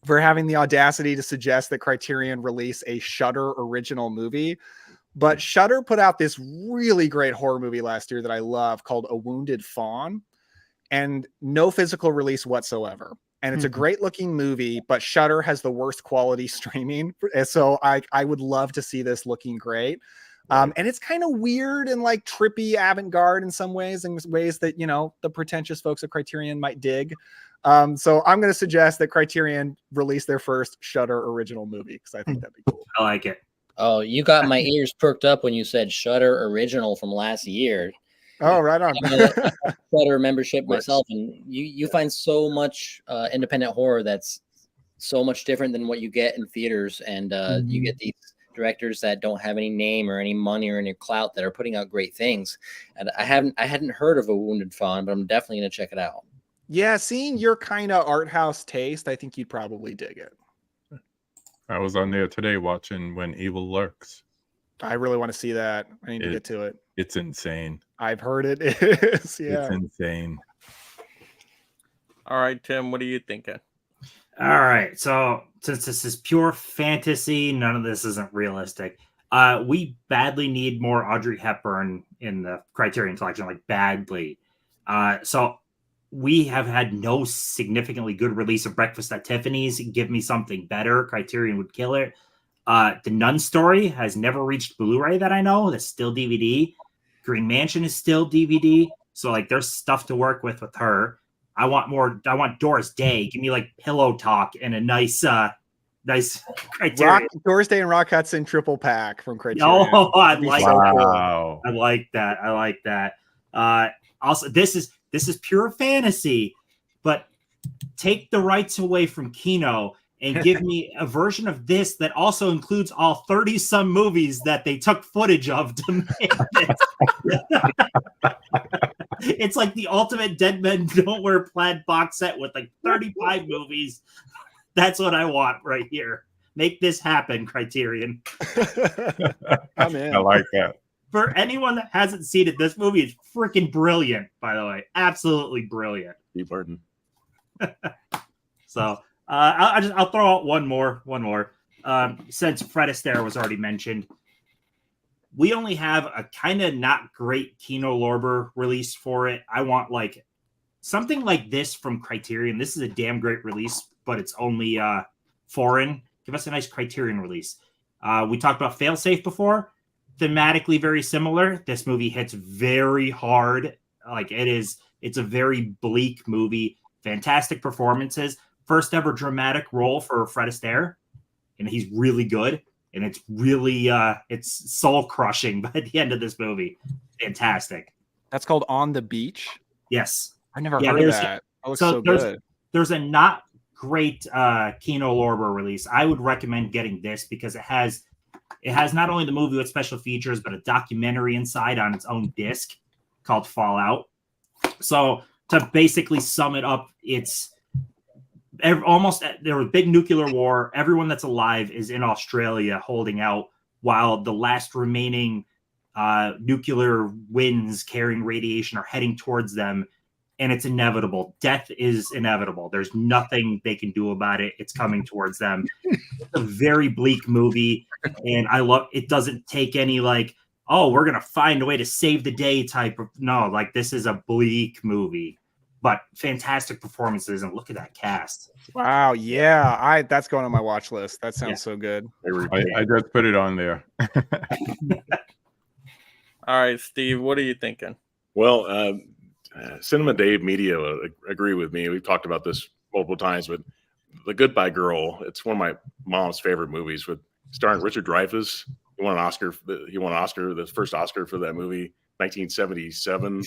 for having the audacity to suggest that Criterion release a Shudder original movie. But Shudder put out this really great horror movie last year that I love called A Wounded Fawn, and no physical release whatsoever. And it's a great looking movie, but Shudder has the worst quality streaming. So I would love to see this looking great. And it's kind of weird and like trippy avant-garde in some ways, and ways that, you know, the pretentious folks at Criterion might dig. So I'm going to suggest that Criterion release their first Shudder original movie because I think that'd be cool. I like it. Oh, you got my ears perked up when you said Shudder original from last year. Oh, right on. I'm a Shudder membership myself, and you find so much independent horror that's so much different than what you get in theaters, and you get these directors that don't have any name or any money or any clout that are putting out great things. And I hadn't heard of A Wounded Fawn, but I'm definitely going to check it out. Yeah, seeing your kind of art house taste, I think you'd probably dig it. I was on there today watching When Evil Lurks. I really want to see that. I need to get to it. It's insane. I've heard it is. Yeah. It's insane. All right, Tim, what are you thinking? All right. So since this is pure fantasy, none of this isn't realistic. We badly need more Audrey Hepburn in the Criterion collection, like badly. So we have had no significantly good release of Breakfast at Tiffany's. Give me something better. Criterion would kill it. The Nun Story has never reached Blu-ray that I know. That's still DVD. Green Mansion is still DVD. So like there's stuff to work with her. I want more. I want Doris Day. Give me like Pillow Talk and a nice Criterion. Doris Day and Rock Hudson triple pack from Criterion. Oh, I That'd be like so that. Wow. I like that. I like that. Also, this is pure fantasy, but take the rights away from Kino and give me a version of this that also includes all 30 some movies that they took footage of to make this. It's like the ultimate Dead Men Don't Wear Plaid box set with like 35 movies. That's what I want right here. Make this happen, Criterion. I'm in. I like that. For anyone that hasn't seen it, this movie is freaking brilliant, by the way. Absolutely brilliant. Steve Barton. So I'll throw out one more. Since Fred Astaire was already mentioned, we only have a kind of not great Kino Lorber release for it. I want like something like this from Criterion. This is a damn great release, but it's only foreign. Give us a nice Criterion release. We talked about Failsafe before. Thematically very similar. This movie hits very hard. Like it's a very bleak movie. Fantastic performances. First ever dramatic role for Fred Astaire, and he's really good. And it's really it's soul crushing by the end of this movie. Fantastic. That's called On the Beach. Yes. I never Yeah, heard of there's- that. That looks so there's good. there's a not great Kino Lorber release. I would recommend getting this because it has not only the movie with special features, but a documentary inside on its own disc called Fallout. So to basically sum it up, it's there was a big nuclear war. Everyone that's alive is in Australia holding out while the last remaining nuclear winds carrying radiation are heading towards them. And it's inevitable. Death is inevitable. There's nothing they can do about it. It's coming towards them. It's a very bleak movie. And I love it. Doesn't take any like, oh, we're going to find a way to save the day type of. No, like this is a bleak movie, but fantastic performances. And look at that cast. Wow. Yeah. That's going on my watch list. That sounds Yeah. so good. I just put it on there. All right, Steve, what are you thinking? Well, Cinema Dave Media agree with me. We've talked about this multiple times, but The Goodbye Girl, it's one of my mom's favorite movies, with starring Richard Dreyfuss. He won an Oscar. The first Oscar for that movie, 1977,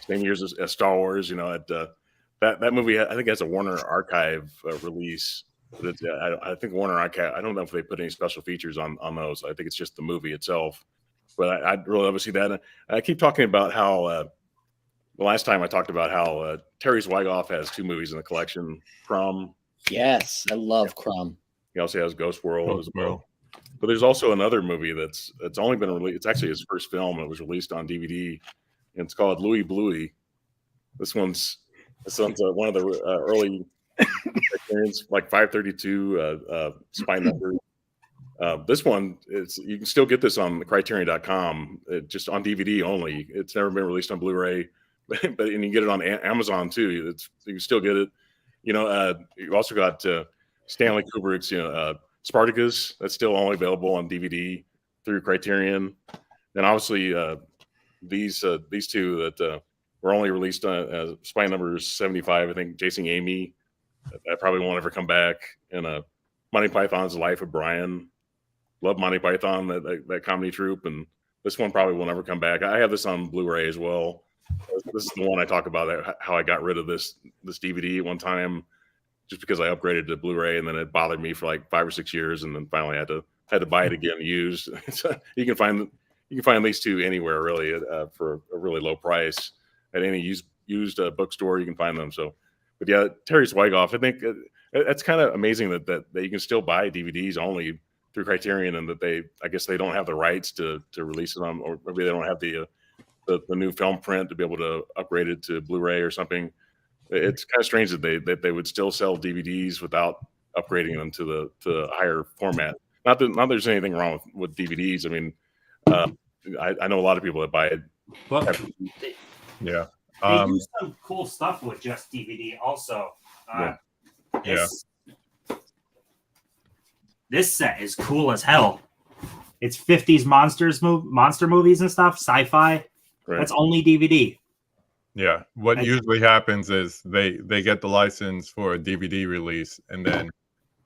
same years as Star Wars. You know, that movie I think has a Warner Archive release. I think Warner Archive. I don't know if they put any special features on those. I think it's just the movie itself. But I'd really love to see that. I keep talking about how. The last time I talked about how Terry Zwigoff has two movies in the collection. Crumb. Yes, I love Crumb. He also has Ghost World as well. World. But there's also another movie that's only been released. It's actually his first film. It was released on DVD, and it's called Louis Bluey. This one's one of the early experience, like 532 spine number. This one you can still get this on Criterion.com, just on DVD only. It's never been released on Blu-ray. But and you get it on Amazon too. You can still get it. You know, you also got Stanley Kubrick's Spartacus. That's still only available on DVD through Criterion. And obviously these two that were only released on Spine Number 75. I think Chasing Amy. That probably won't ever come back. And Monty Python's Life of Brian. Love Monty Python, that comedy troupe. And this one probably will never come back. I have this on Blu-ray as well. This is the one I talk about, how I got rid of this DVD at one time, just because I upgraded to Blu-ray, and then it bothered me for like 5 or 6 years, and then finally had to buy it again used. So you can find these two anywhere really for a really low price at any used bookstore. You can find them. So but yeah, Terry Swigoff. I think that's kind of amazing that you can still buy DVDs only through Criterion, and that I guess they don't have the rights to release it on, or maybe they don't have the new film print to be able to upgrade it to Blu-ray or something. It's kind of strange that they would still sell DVDs without upgrading them to the higher format. Not that there's anything wrong with DVDs. I mean, I know a lot of people that buy it. Well, Yeah. they do some cool stuff with just DVD also. This set is cool as hell. It's 50s monster movies and stuff, sci-fi. Right. That's only DVD. Yeah. What usually happens is they get the license for a DVD release, and then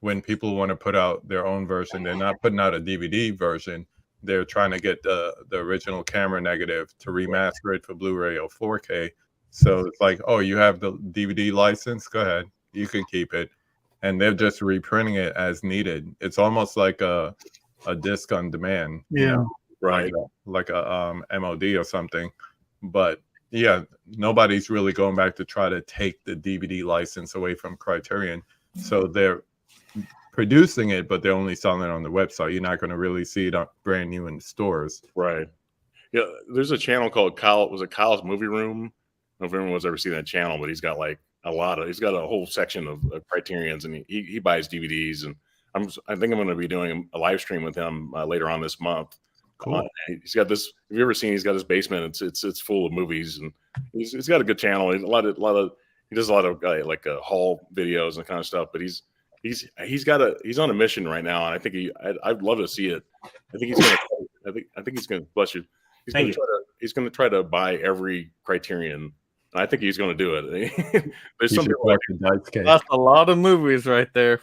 when people want to put out their own version, they're not putting out a DVD version. They're trying to get the original camera negative to remaster it for Blu-ray or 4K. So it's like, oh, you have the DVD license? Go ahead. You can keep it. And they're just reprinting it as needed. It's almost like a disc on demand. Yeah. Right. Like a MOD or something. But yeah, nobody's really going back to try to take the DVD license away from Criterion. So they're producing it, but they're only selling it on the website. You're not going to really see it brand new in stores. Right. Yeah. There's a channel called Kyle's Movie Room. I don't know if anyone's ever seen that channel, but he's got like he's got a whole section of Criterions, and he buys DVDs. And I think I'm going to be doing a live stream with him later on this month. Cool. He's got this. Have you ever seen? He's got his basement. It's full of movies, and he's got a good channel. He does a lot of haul videos and kind of stuff. But he's on a mission right now, and I think I'd love to see it. I think he's gonna bless you. He's gonna try to buy every Criterion. I think he's going to do it. There's some people that's a lot of movies right there.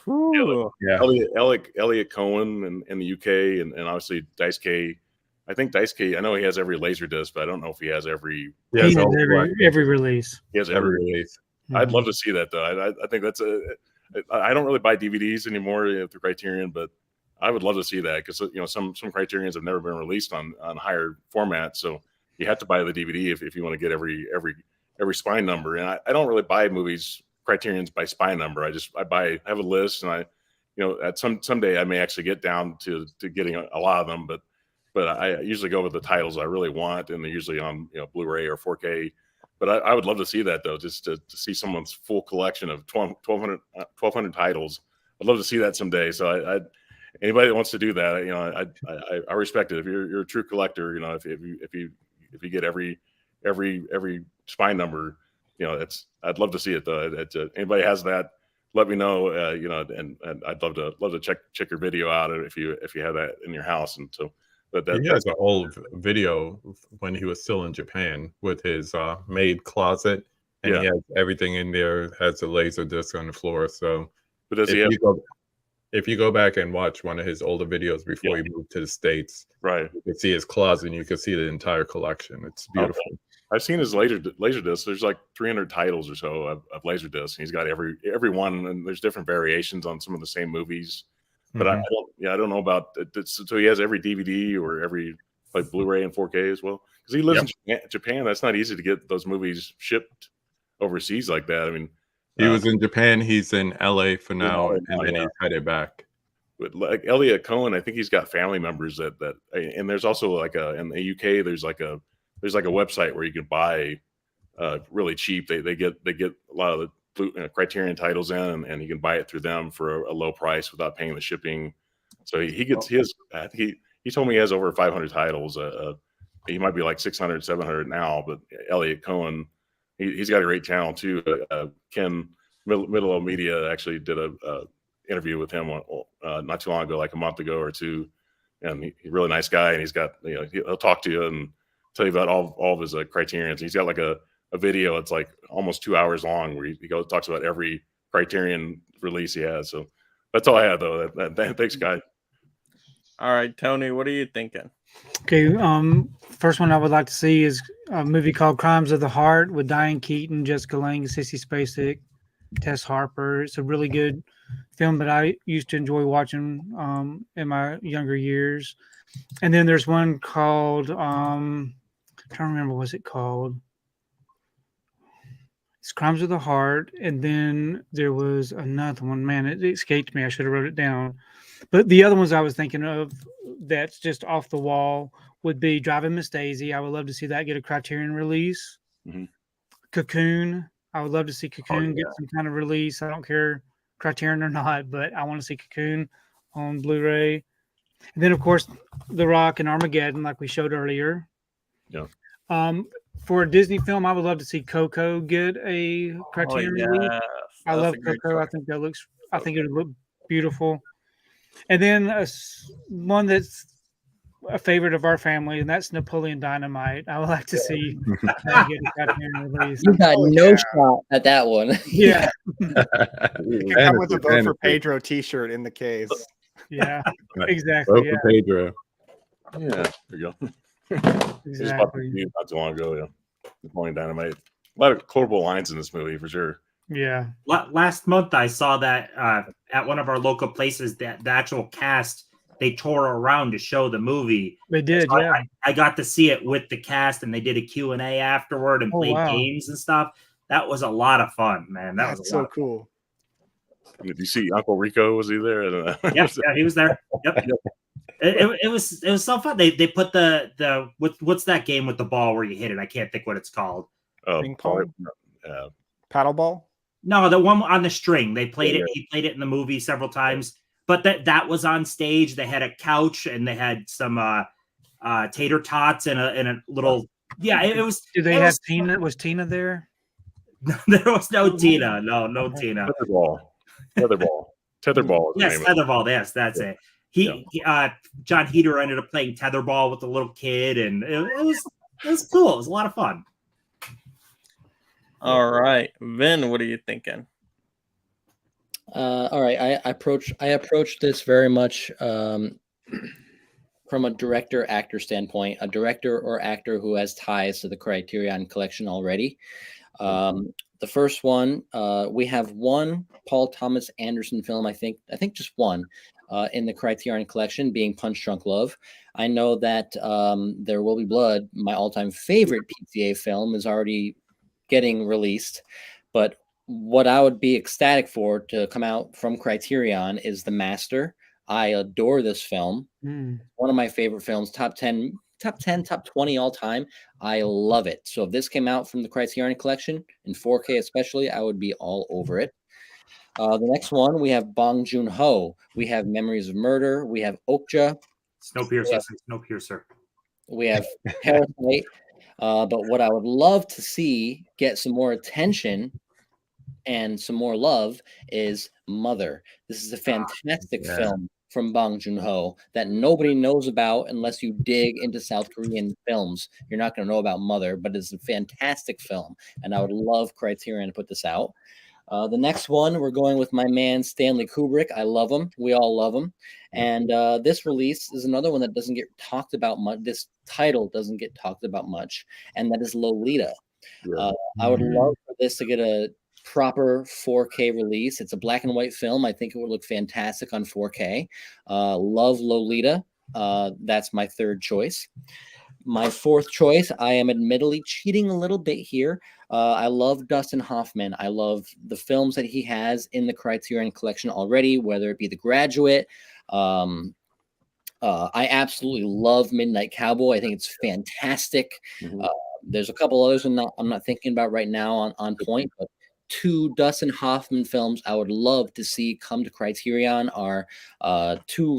Yeah. Elliot Cohen in the UK, and obviously Dice K. I think Dice K. I know he has every Laserdisc, but I don't know if he has every. He has every release. He has every release. Mm-hmm. I'd love to see that though. I think that's I don't really buy DVDs anymore through Criterion, but I would love to see that because some Criterions have never been released on higher formats, so you have to buy the DVD if you want to get every spine number. And I don't really buy movies Criterions by spine number. I have a list, and at someday I may actually get down to getting a lot of them, but I usually go with the titles I really want, and they're usually on Blu-ray or 4K. But I would love to see that though, just to see someone's full collection of 1,200 titles. I'd love to see that someday. So anybody that wants to do that, I respect it. If you're a true collector, if you get every spine number, I'd love to see it though. Anybody has that, let me know. And I'd love to check your video out if you have that in your house. And so, he has an old video when he was still in Japan with his maid closet, and he has everything in there. Has a laser disc on the floor. So, but if you go back and watch one of his older videos before he moved to the States, right, you can see his closet and you can see the entire collection. It's beautiful. Okay. I've seen his laser disc. There's like 300 titles or so of laser discs. He's got every one, and there's different variations on some of the same movies. But I don't know about it. So he has every DVD or every Blu-ray and 4K as well. Because he lives in Japan. That's not easy to get those movies shipped overseas like that. I mean, he was in Japan. He's in LA for now, and then he's headed back. But like Elliot Cohen, I think he's got family members that and there's also in the UK there's like a website where you can buy really cheap. They get a lot of the Criterion titles in, and you can buy it through them for a low price without paying the shipping. So he gets his. He told me he has over 500 titles. He might be like 600, 700 now. But Elliot Cohen, he's got a great channel too. Ken Middle Media actually did a interview with him not too long ago, like a month ago or two. And he's a really nice guy, and he's got he'll talk to you and tell you about all of his Criterions. He's got like a video. It's like almost 2 hours long where he talks about every Criterion release he has. So that's all I had though. Thanks, guys. All right, Tony, what are you thinking? Okay, first one I would like to see is a movie called Crimes of the Heart with Diane Keaton, Jessica Lange, Sissy Spacek, Tess Harper. It's a really good film that I used to enjoy watching in my younger years. And then there's one called I'm trying to remember what's it called. It's Crimes of the Heart, and then there was another one. Man, it escaped me. I should have wrote it down. But the other ones I was thinking of that's just off the wall would be Driving Miss Daisy. I would love to see that get a Criterion release. Mhm. Cocoon. I would love to see Cocoon get some kind of release. I don't care Criterion or not, but I want to see Cocoon on Blu-ray. And then, of course, The Rock and Armageddon, like we showed earlier. Yeah. For a Disney film, I would love to see Coco get a Criterion release. I love Coco. I think I think it would look beautiful. And then one that's a favorite of our family, and that's Napoleon Dynamite. I would like to see that get a Criterion release. You got no shot at that one. Yeah. You can come with a vote for Pedro T-shirt in the case. Yeah. Exactly. Vote for Pedro. Yeah, there you go. Just popped Exactly. in not too long ago. Yeah, Napoleon Dynamite. A lot of quotable lines in this movie for sure. Yeah. Last month, I saw that at one of our local places that the actual cast they tore around to show the movie. They did. So Yeah. I got to see it with the cast, and they did a Q&A afterward and played games and stuff. That was a lot of fun, man. That was so cool. Did you see Uncle Rico? Was he there? Yeah, he was there. Yep. It was so fun. They put the what's that game with the ball where you hit it? I can't think what it's called. Ping pong? Yeah. Paddle ball? No, the one on the string. They played it. He played it in the movie several times. But that was on stage. They had a couch and they had some tater tots and a little. Yeah, it was. Did they have Tina? Was Tina there? There was no Tina. No Tina. Tetherball. Tetherball. Yes, tetherball. Yes, that's it. John Heder ended up playing tetherball with the little kid, and it was cool. It was a lot of fun. All right, Vin, what are you thinking? All right, I approach this very much from a director-actor standpoint, a director or actor who has ties to the Criterion Collection already. The first one, we have one Paul Thomas Anderson film, I think just one, in the Criterion Collection, being Punch Drunk Love. I know that There Will Be Blood, my all-time favorite PTA film, is already getting released, but what I would be ecstatic for to come out from Criterion is The Master. I adore this film. One of my favorite films, top 10, top 20 all time. I love it. So if this came out from the Criterion Collection in 4K especially, I would be all over it. The next one, we have Bong Joon-ho. We have Memories of Murder. We have Okja. Snowpiercer. We have Parasite. But what I would love to see get some more attention and some more love is Mother. This is a fantastic film from Bong Joon-ho that nobody knows about unless you dig into South Korean films. You're not going to know about Mother, but it's a fantastic film, and I would love Criterion to put this out. The next one, we're going with my man Stanley Kubrick. I love him. We all love him. And this release is another one that doesn't get talked about much. This title doesn't get talked about much, and that is Lolita. I would love for this to get a proper 4K release. It's a black and white film. I think it would look fantastic on 4K. Love Lolita. That's my third choice. My fourth choice, I am admittedly cheating a little bit here. I love Dustin Hoffman. I love the films that he has in the Criterion Collection already, whether it be The Graduate. I absolutely love Midnight Cowboy. I think it's fantastic. There's a couple others I'm not thinking about right now on point, but two Dustin Hoffman films I would love to see come to Criterion are two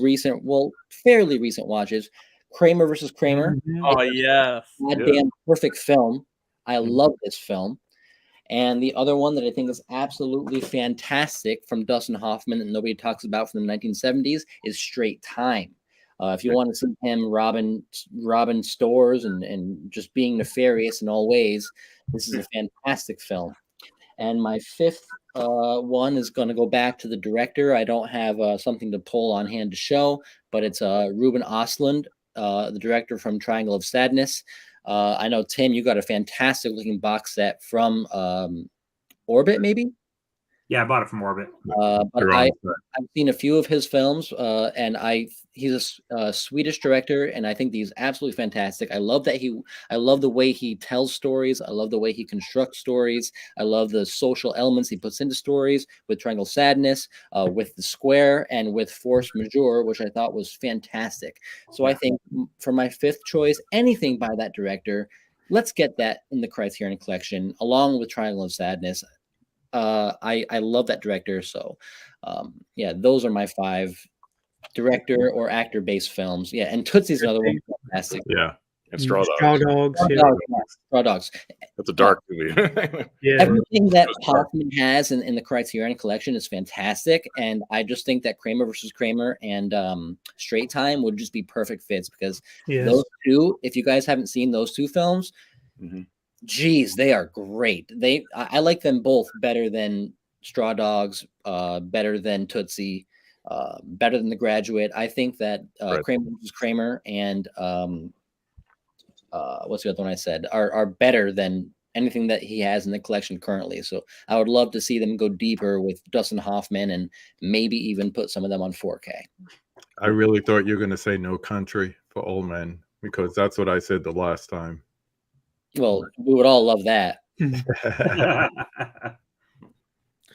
fairly recent watches. Kramer versus Kramer. Oh, yes. Goddamn perfect film. I love this film. And the other one that I think is absolutely fantastic from Dustin Hoffman that nobody talks about from the 1970s is Straight Time. If you want to see him robbing stores and just being nefarious in all ways, this is a fantastic film. And my fifth one is going to go back to the director. I don't have something to pull on hand to show, but it's Ruben Östlund, the director from Triangle of Sadness. I know, Tim, you got a fantastic looking box set from Orbit, maybe? Yeah, I bought it from Orbit. But You're on I've the set. seen a few of his films, and he's a Swedish director, and I think he's absolutely fantastic. I love the way he tells stories. I love the way he constructs stories. I love the social elements he puts into stories with Triangle Sadness, with The Square, and with Force Majeure, which I thought was fantastic. So I think for my fifth choice, anything by that director, let's get that in the Criterion Collection along with Triangle of Sadness. I love that director. So, yeah, those are my 5 director or actor based films. Yeah, and Tootsie's another one. Fantastic. Yeah. And Straw Straw Dogs. Dogs. Straw Yeah. Dogs, yeah, Straw Dogs. That's a dark movie. Yeah. Everything that That's dark. Hoffman has in the Criterion Collection is fantastic, and I just think that Kramer versus Kramer and Straight Time would just be perfect fits because Yes. those two, if you guys haven't seen those 2 films, Mhm. geez, they are great. I like them both better than Straw Dogs, better than Tootsie, better than The Graduate. I think that Right. Kramer versus Kramer and what's the other one I said are better than anything that he has in the collection currently. So I would love to see them go deeper with Dustin Hoffman and maybe even put some of them on 4K. I really thought you were going to say No Country for Old Men because that's what I said the last time. Well, we would all love that. Yeah.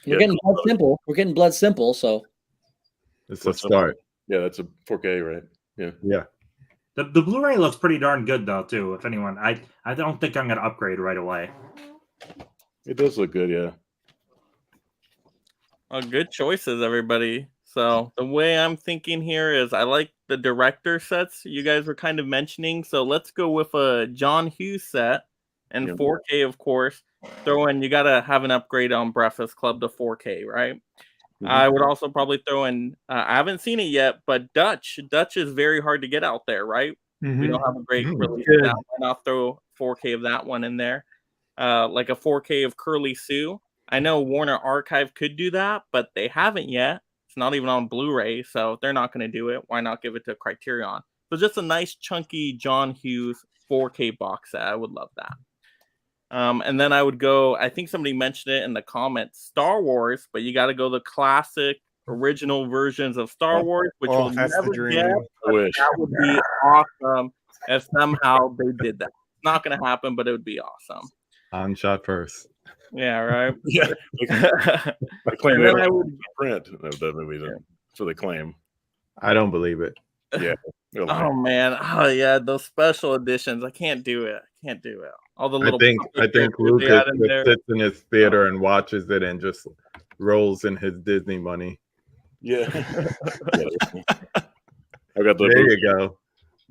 We're getting Blood Simple. We're getting Blood Simple. So It's a start. Yeah, that's a 4K, right? Yeah. Yeah. The Blu-ray looks pretty darn good though, too. If anyone, I don't think I'm gonna upgrade right away. It does look good, yeah. Well, good choices, everybody. So the way I'm thinking here is I like the director sets you guys were kind of mentioning. So let's go with a John Hughes set and Yep. 4K, of course. Throw in, you got to have an upgrade on Breakfast Club to 4K, right? I would also probably throw in, I haven't seen it yet, but Dutch. Dutch is very hard to get out there, right? We don't have a great release of Good. that one. I'll throw 4K of that one in there. Like a 4K of Curly Sue. I know Warner Archive could do that, but they haven't yet. It's not even on Blu-ray, so they're not going to do it. Why not give it to Criterion? So just a nice chunky John Hughes 4K box set. I would love that. And then I would go, I think somebody mentioned it in the comments, Star Wars, but you got to go the classic original versions of Star Wars, which Oh, we'll that's the never dream. get. I wish. That would be awesome if somehow they did that. It's not going to happen, but it would be awesome. On shot first. Yeah, right. Yeah. I claim And they then don't I have would, a print of the movie. That's what they claim. I don't believe it. Yeah. oh man, oh yeah, those special editions. I can't do it. I can't do it. All the I little. think puppet characters they Lucas add in just there. sits in his theater and watches it and just rolls in his Disney money. Yeah. Yeah. I got There you go.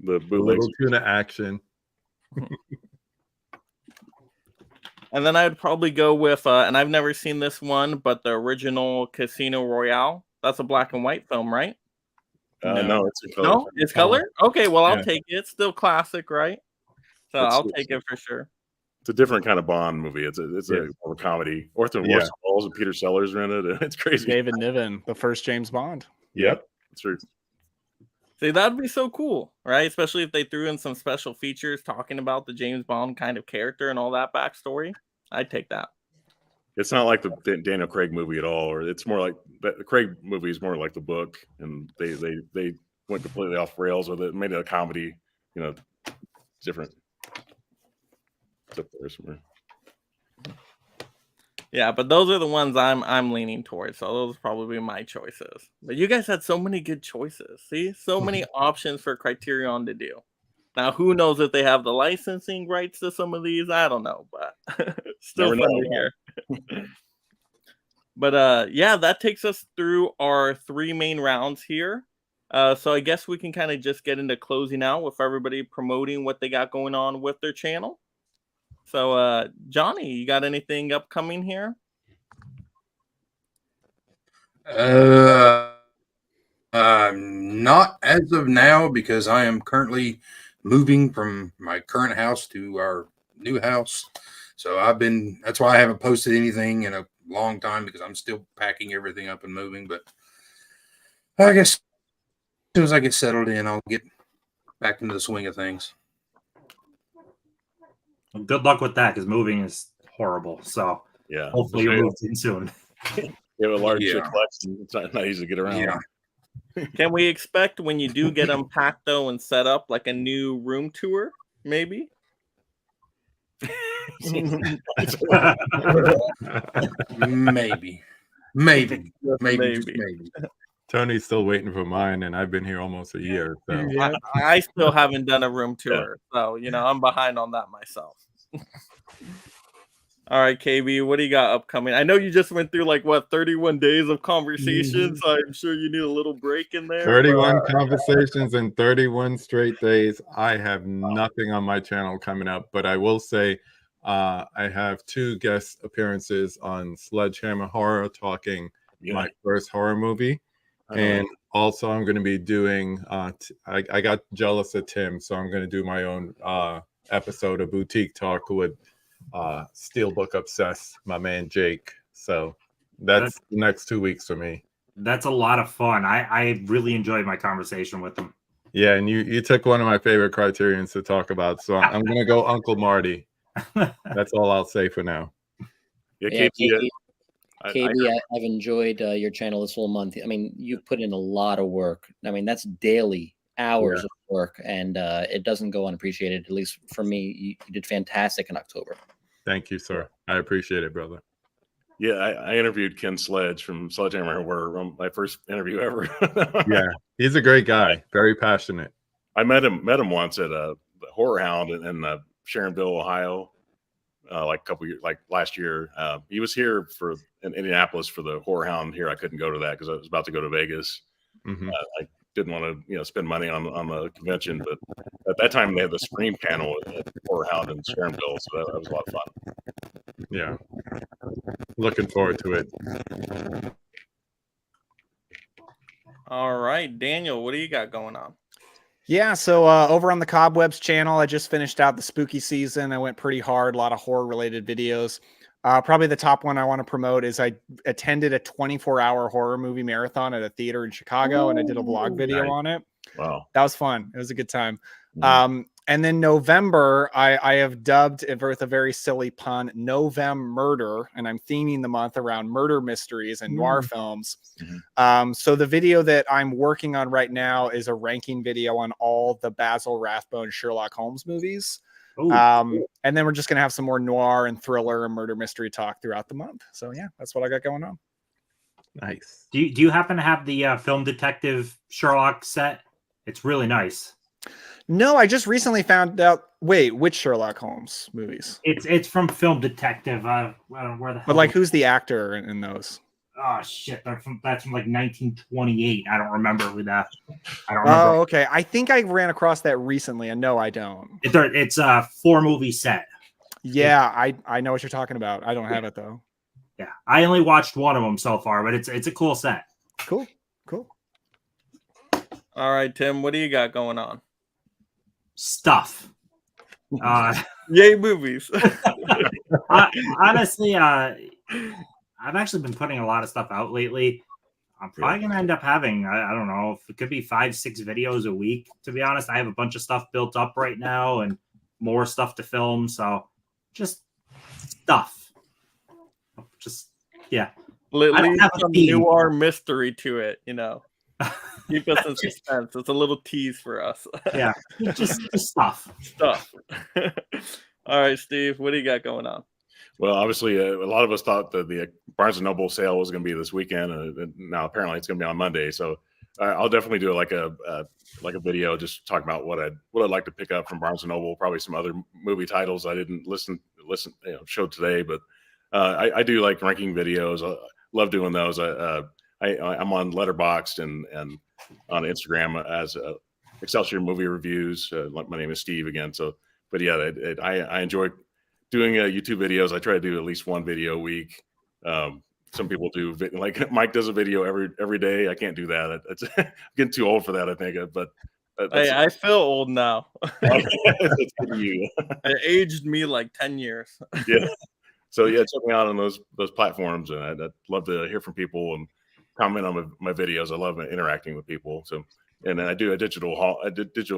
the A bootlegs. little tuna action. And then I'd probably go with, and I've never seen this one, but the original Casino Royale. That's a black and white film, right? No, it's in color. No, it's color. Okay, well I'll Yeah. take it. It's still classic, right? So It's- I'll take it for sure. It's a different kind of Bond movie. It's Yeah. a comedy. Orson Yeah. Welles and Peter Sellers are in it. It's crazy. David Niven, the first James Bond. Yep. That's true. See, that'd be so cool, right? Especially if they threw in some special features talking about the James Bond kind of character and all that backstory. I'd take that. It's not like the Daniel Craig movie at all, or it's more like the Craig movie is more like the book, and they went completely off rails with it, made it a comedy. You know, it's different. It's up there somewhere. Yeah, but those are the ones I'm leaning towards. So those are probably my choices. But you guys had so many good choices. See, so many options for Criterion to do. Now, who knows if they have the licensing rights to some of these? I don't know, but still Never fun know. to hear. But yeah, that takes us through our 3 main rounds here. So I guess we can kind of just get into closing out with everybody promoting what they got going on with their channel. So Johnny, you got anything upcoming here? Not as of now because I am currently moving from my current house to our new house. So that's why I haven't posted anything in a long time because I'm still packing everything up and moving. But I guess as soon as I get settled in, I'll get back into the swing of things. Well, good luck with that because moving is horrible. So Yeah. hopefully you'll move in soon. You have a large Yeah. collection. It's not easy to get around. Yeah. Can we expect when you do get unpacked though and set up like a new room tour, maybe? Maybe. Maybe. Just Maybe. Just maybe. maybe. Tony's still waiting for mine, and I've been here almost a year. So Yeah. I still haven't done a room tour, so I'm behind on that myself. All right, KB, what do you got upcoming? I know you just went through 31 days of conversation, so I'm sure you need a little break in there. 31 conversations and 31 straight days. I have nothing on my channel coming up, but I will say I have 2 guest appearances on Sledgehammer Horror talking my first horror movie. And also I'm going to be doing, I got jealous of Tim, so I'm going to do my own episode of Boutique Talk with Steelbook Obsessed, my man Jake. So that's the next 2 weeks for me. That's a lot of fun. I really enjoyed my conversation with him. Yeah, and you took one of my favorite criterions to talk about, so I'm going to go Uncle Marty. That's all I'll say for now. Yeah, KB, I've enjoyed your channel this whole month. I mean, you've put in a lot of work. I mean, that's daily hours of work, and it doesn't go unappreciated. At least for me, you did fantastic in October. Thank you, sir. I appreciate it, brother. Yeah, I interviewed Ken Sledge from Sledgehammer Horror, my first interview ever. Yeah, he's a great guy, very passionate. I met him once at the Horror Hound in Sharonville, Ohio, last year. He was here in Indianapolis for the Horror Hound here. I couldn't go to that because I was about to go to Vegas. Mm-hmm. I didn't want to spend money on the convention, but at that time they had the Scream panel at Horror Hound in Sharonville, so that was a lot of fun. Yeah, looking forward to it. All right, Daniel, what do you got going on? Yeah, so over on the Cobwebs channel, I just finished out the spooky season. I went pretty hard, a lot of horror-related videos. Probably the top one I want to promote is I attended a 24-hour horror movie marathon at a theater in Chicago, and I did a vlog video on it. Wow. That was fun. It was a good time. And then November, I have dubbed it with a very silly pun, Novem Murder, and I'm theming the month around murder mysteries and noir films. So the video that I'm working on right now is a ranking video on all the Basil Rathbone Sherlock Holmes movies. And then we're just going to have some more noir and thriller and murder mystery talk throughout the month. So yeah, that's what I got going on. Nice. Do you happen to have the Film Detective Sherlock set? It's really nice. No, I just recently found out. Wait, which Sherlock Holmes movies? It's from Film Detective. I don't know where the hell. But like, who's the actor in those? Oh shit, that's from 1928. I don't remember who that. I don't remember. Oh, okay. I think I ran across that recently, and no, I don't. It's a 4-movie set. Yeah, I know what you're talking about. I don't have it though. Yeah, I only watched one of them so far, but it's a cool set. Cool. All right, Tim, what do you got going on? Stuff. Yay, movies. Honestly, I've actually been putting a lot of stuff out lately. I'm probably going to end up having, I don't know, if it could be 5-6 videos a week. To be honest, I have a bunch of stuff built up right now and more stuff to film. So just stuff. Yeah. Leave some noir mystery to it, Keep us in suspense. It's a little tease for us. Yeah, just stuff. All right, Steve, what do you got going on? Well, obviously, a lot of us thought that the Barnes & Noble sale was going to be this weekend. Now, apparently, it's going to be on Monday. So I'll definitely do like a video just talking about what I'd like to pick up from Barnes & Noble. Probably some other movie titles I didn't show today. But I do like ranking videos. I love doing those. I'm on Letterboxd and on Instagram as Excelsior Movie Reviews. My name is Steve again. So, but yeah, I enjoy doing YouTube videos. I try to do at least one video a week. Some people do, like Mike does a video every day. I can't do that. It's getting too old for that, I think. But I feel old now. It's good to you. It aged me like 10 years. Yeah. So yeah, check me out on those platforms, and I'd love to hear from people and comment on my videos. I love interacting with people. So, and then I do digital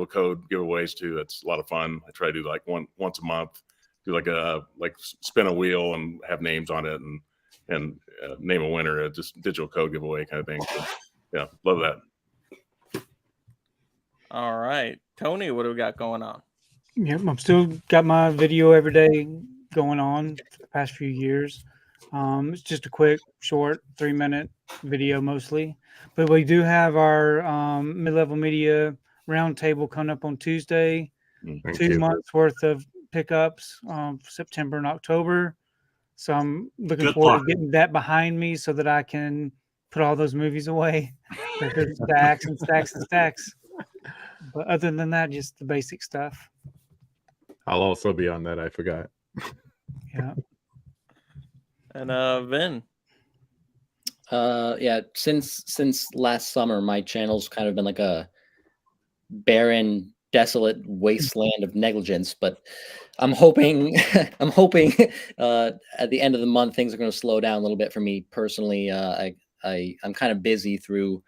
code giveaways too. That's a lot of fun. I try to do like once a month, do like spin a wheel and have names on it, and and name a winner, just digital code giveaway kind of thing. So, yeah, love that. All right, Tony, what do we got going on? Yep, I'm still got my video every day going on for the past few years. It's just a quick, short, 3-minute video mostly. But we do have our mid-level media roundtable coming up on Tuesday. Thank 2 you. months worth of pickups, September and October. So I'm looking Good forward luck. to getting that behind me so that I can put all those movies away. There's stacks and stacks and stacks. But other than that, just the basic stuff. I'll also be on that. I forgot. Yeah. And Vin. Yeah, since last summer, my channel's kind of been like a barren, desolate wasteland of negligence. But I'm hoping, I'm hoping at the end of the month things are going to slow down a little bit for me personally. I'm kind of busy through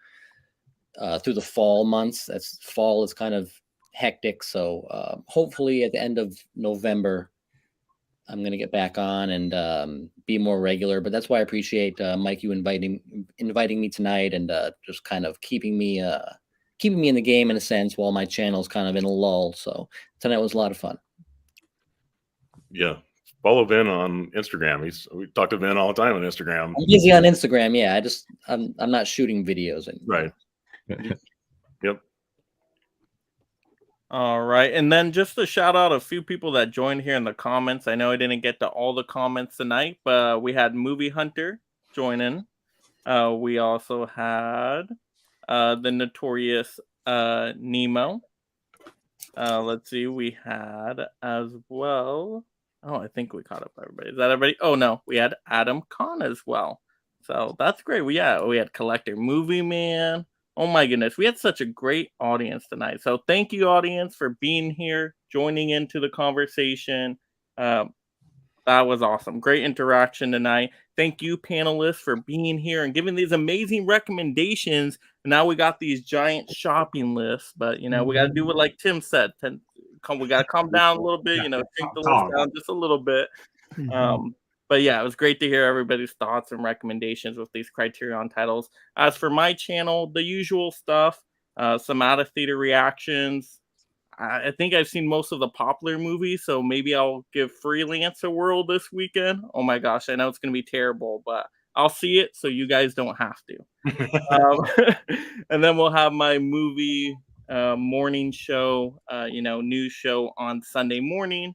the fall months. Fall is kind of hectic, so hopefully at the end of November I'm going to get back on and be more regular. But that's why I appreciate Mike, you inviting me tonight and just kind of keeping me in the game in a sense while my channel's kind of in a lull. So tonight was a lot of fun. Yeah, follow Vin on Instagram. We talk to Vin all the time on Instagram. I'm busy on Instagram. Yeah, I'm not shooting videos anymore. Right. Yep. All right, and then just to shout out a few people that joined here in the comments. I know I didn't get to all the comments tonight, but we had Movie Hunter join in. We also had the notorious Nemo. Let's see, we had as well. Oh, I think we caught up everybody. Is that everybody? Oh no, we had Adam Kahn as well. So that's great. We had Collector Movie Man. Oh my goodness, we had such a great audience tonight. So thank you, audience, for being here, joining into the conversation. That was awesome. Great interaction tonight. Thank you, panelists, for being here and giving these amazing recommendations. And now we got these giant shopping lists, but we got to do what like Tim said. We got to calm down a little bit. Shrink the list down just a little bit. But yeah, it was great to hear everybody's thoughts and recommendations with these Criterion titles. As for my channel, the usual stuff, some out of theater reactions. I think I've seen most of the popular movies, so maybe I'll give Freelance a whirl this weekend. Oh my gosh, I know it's going to be terrible, but I'll see it so you guys don't have to. And then we'll have my movie morning show, news show on Sunday morning.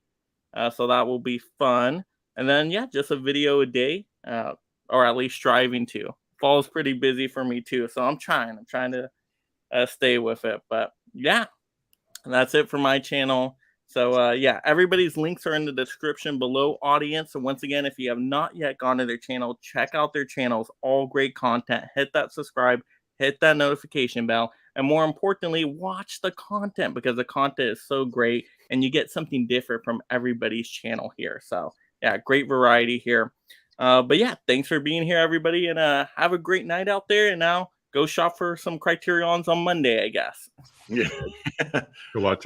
So that will be fun. And then, yeah, just a video a day, or at least striving to. Fall's pretty busy for me too, so I'm trying to stay with it. But yeah, that's it for my channel. So yeah, everybody's links are in the description below, audience. So once again, if you have not yet gone to their channel, check out their channels. All great content. Hit that subscribe, hit that notification bell, and more importantly, watch the content because the content is so great and you get something different from everybody's channel here. So yeah, great variety here. But yeah, thanks for being here, everybody, and have a great night out there. And now go shop for some Criterions on Monday, I guess. Yeah. Go watch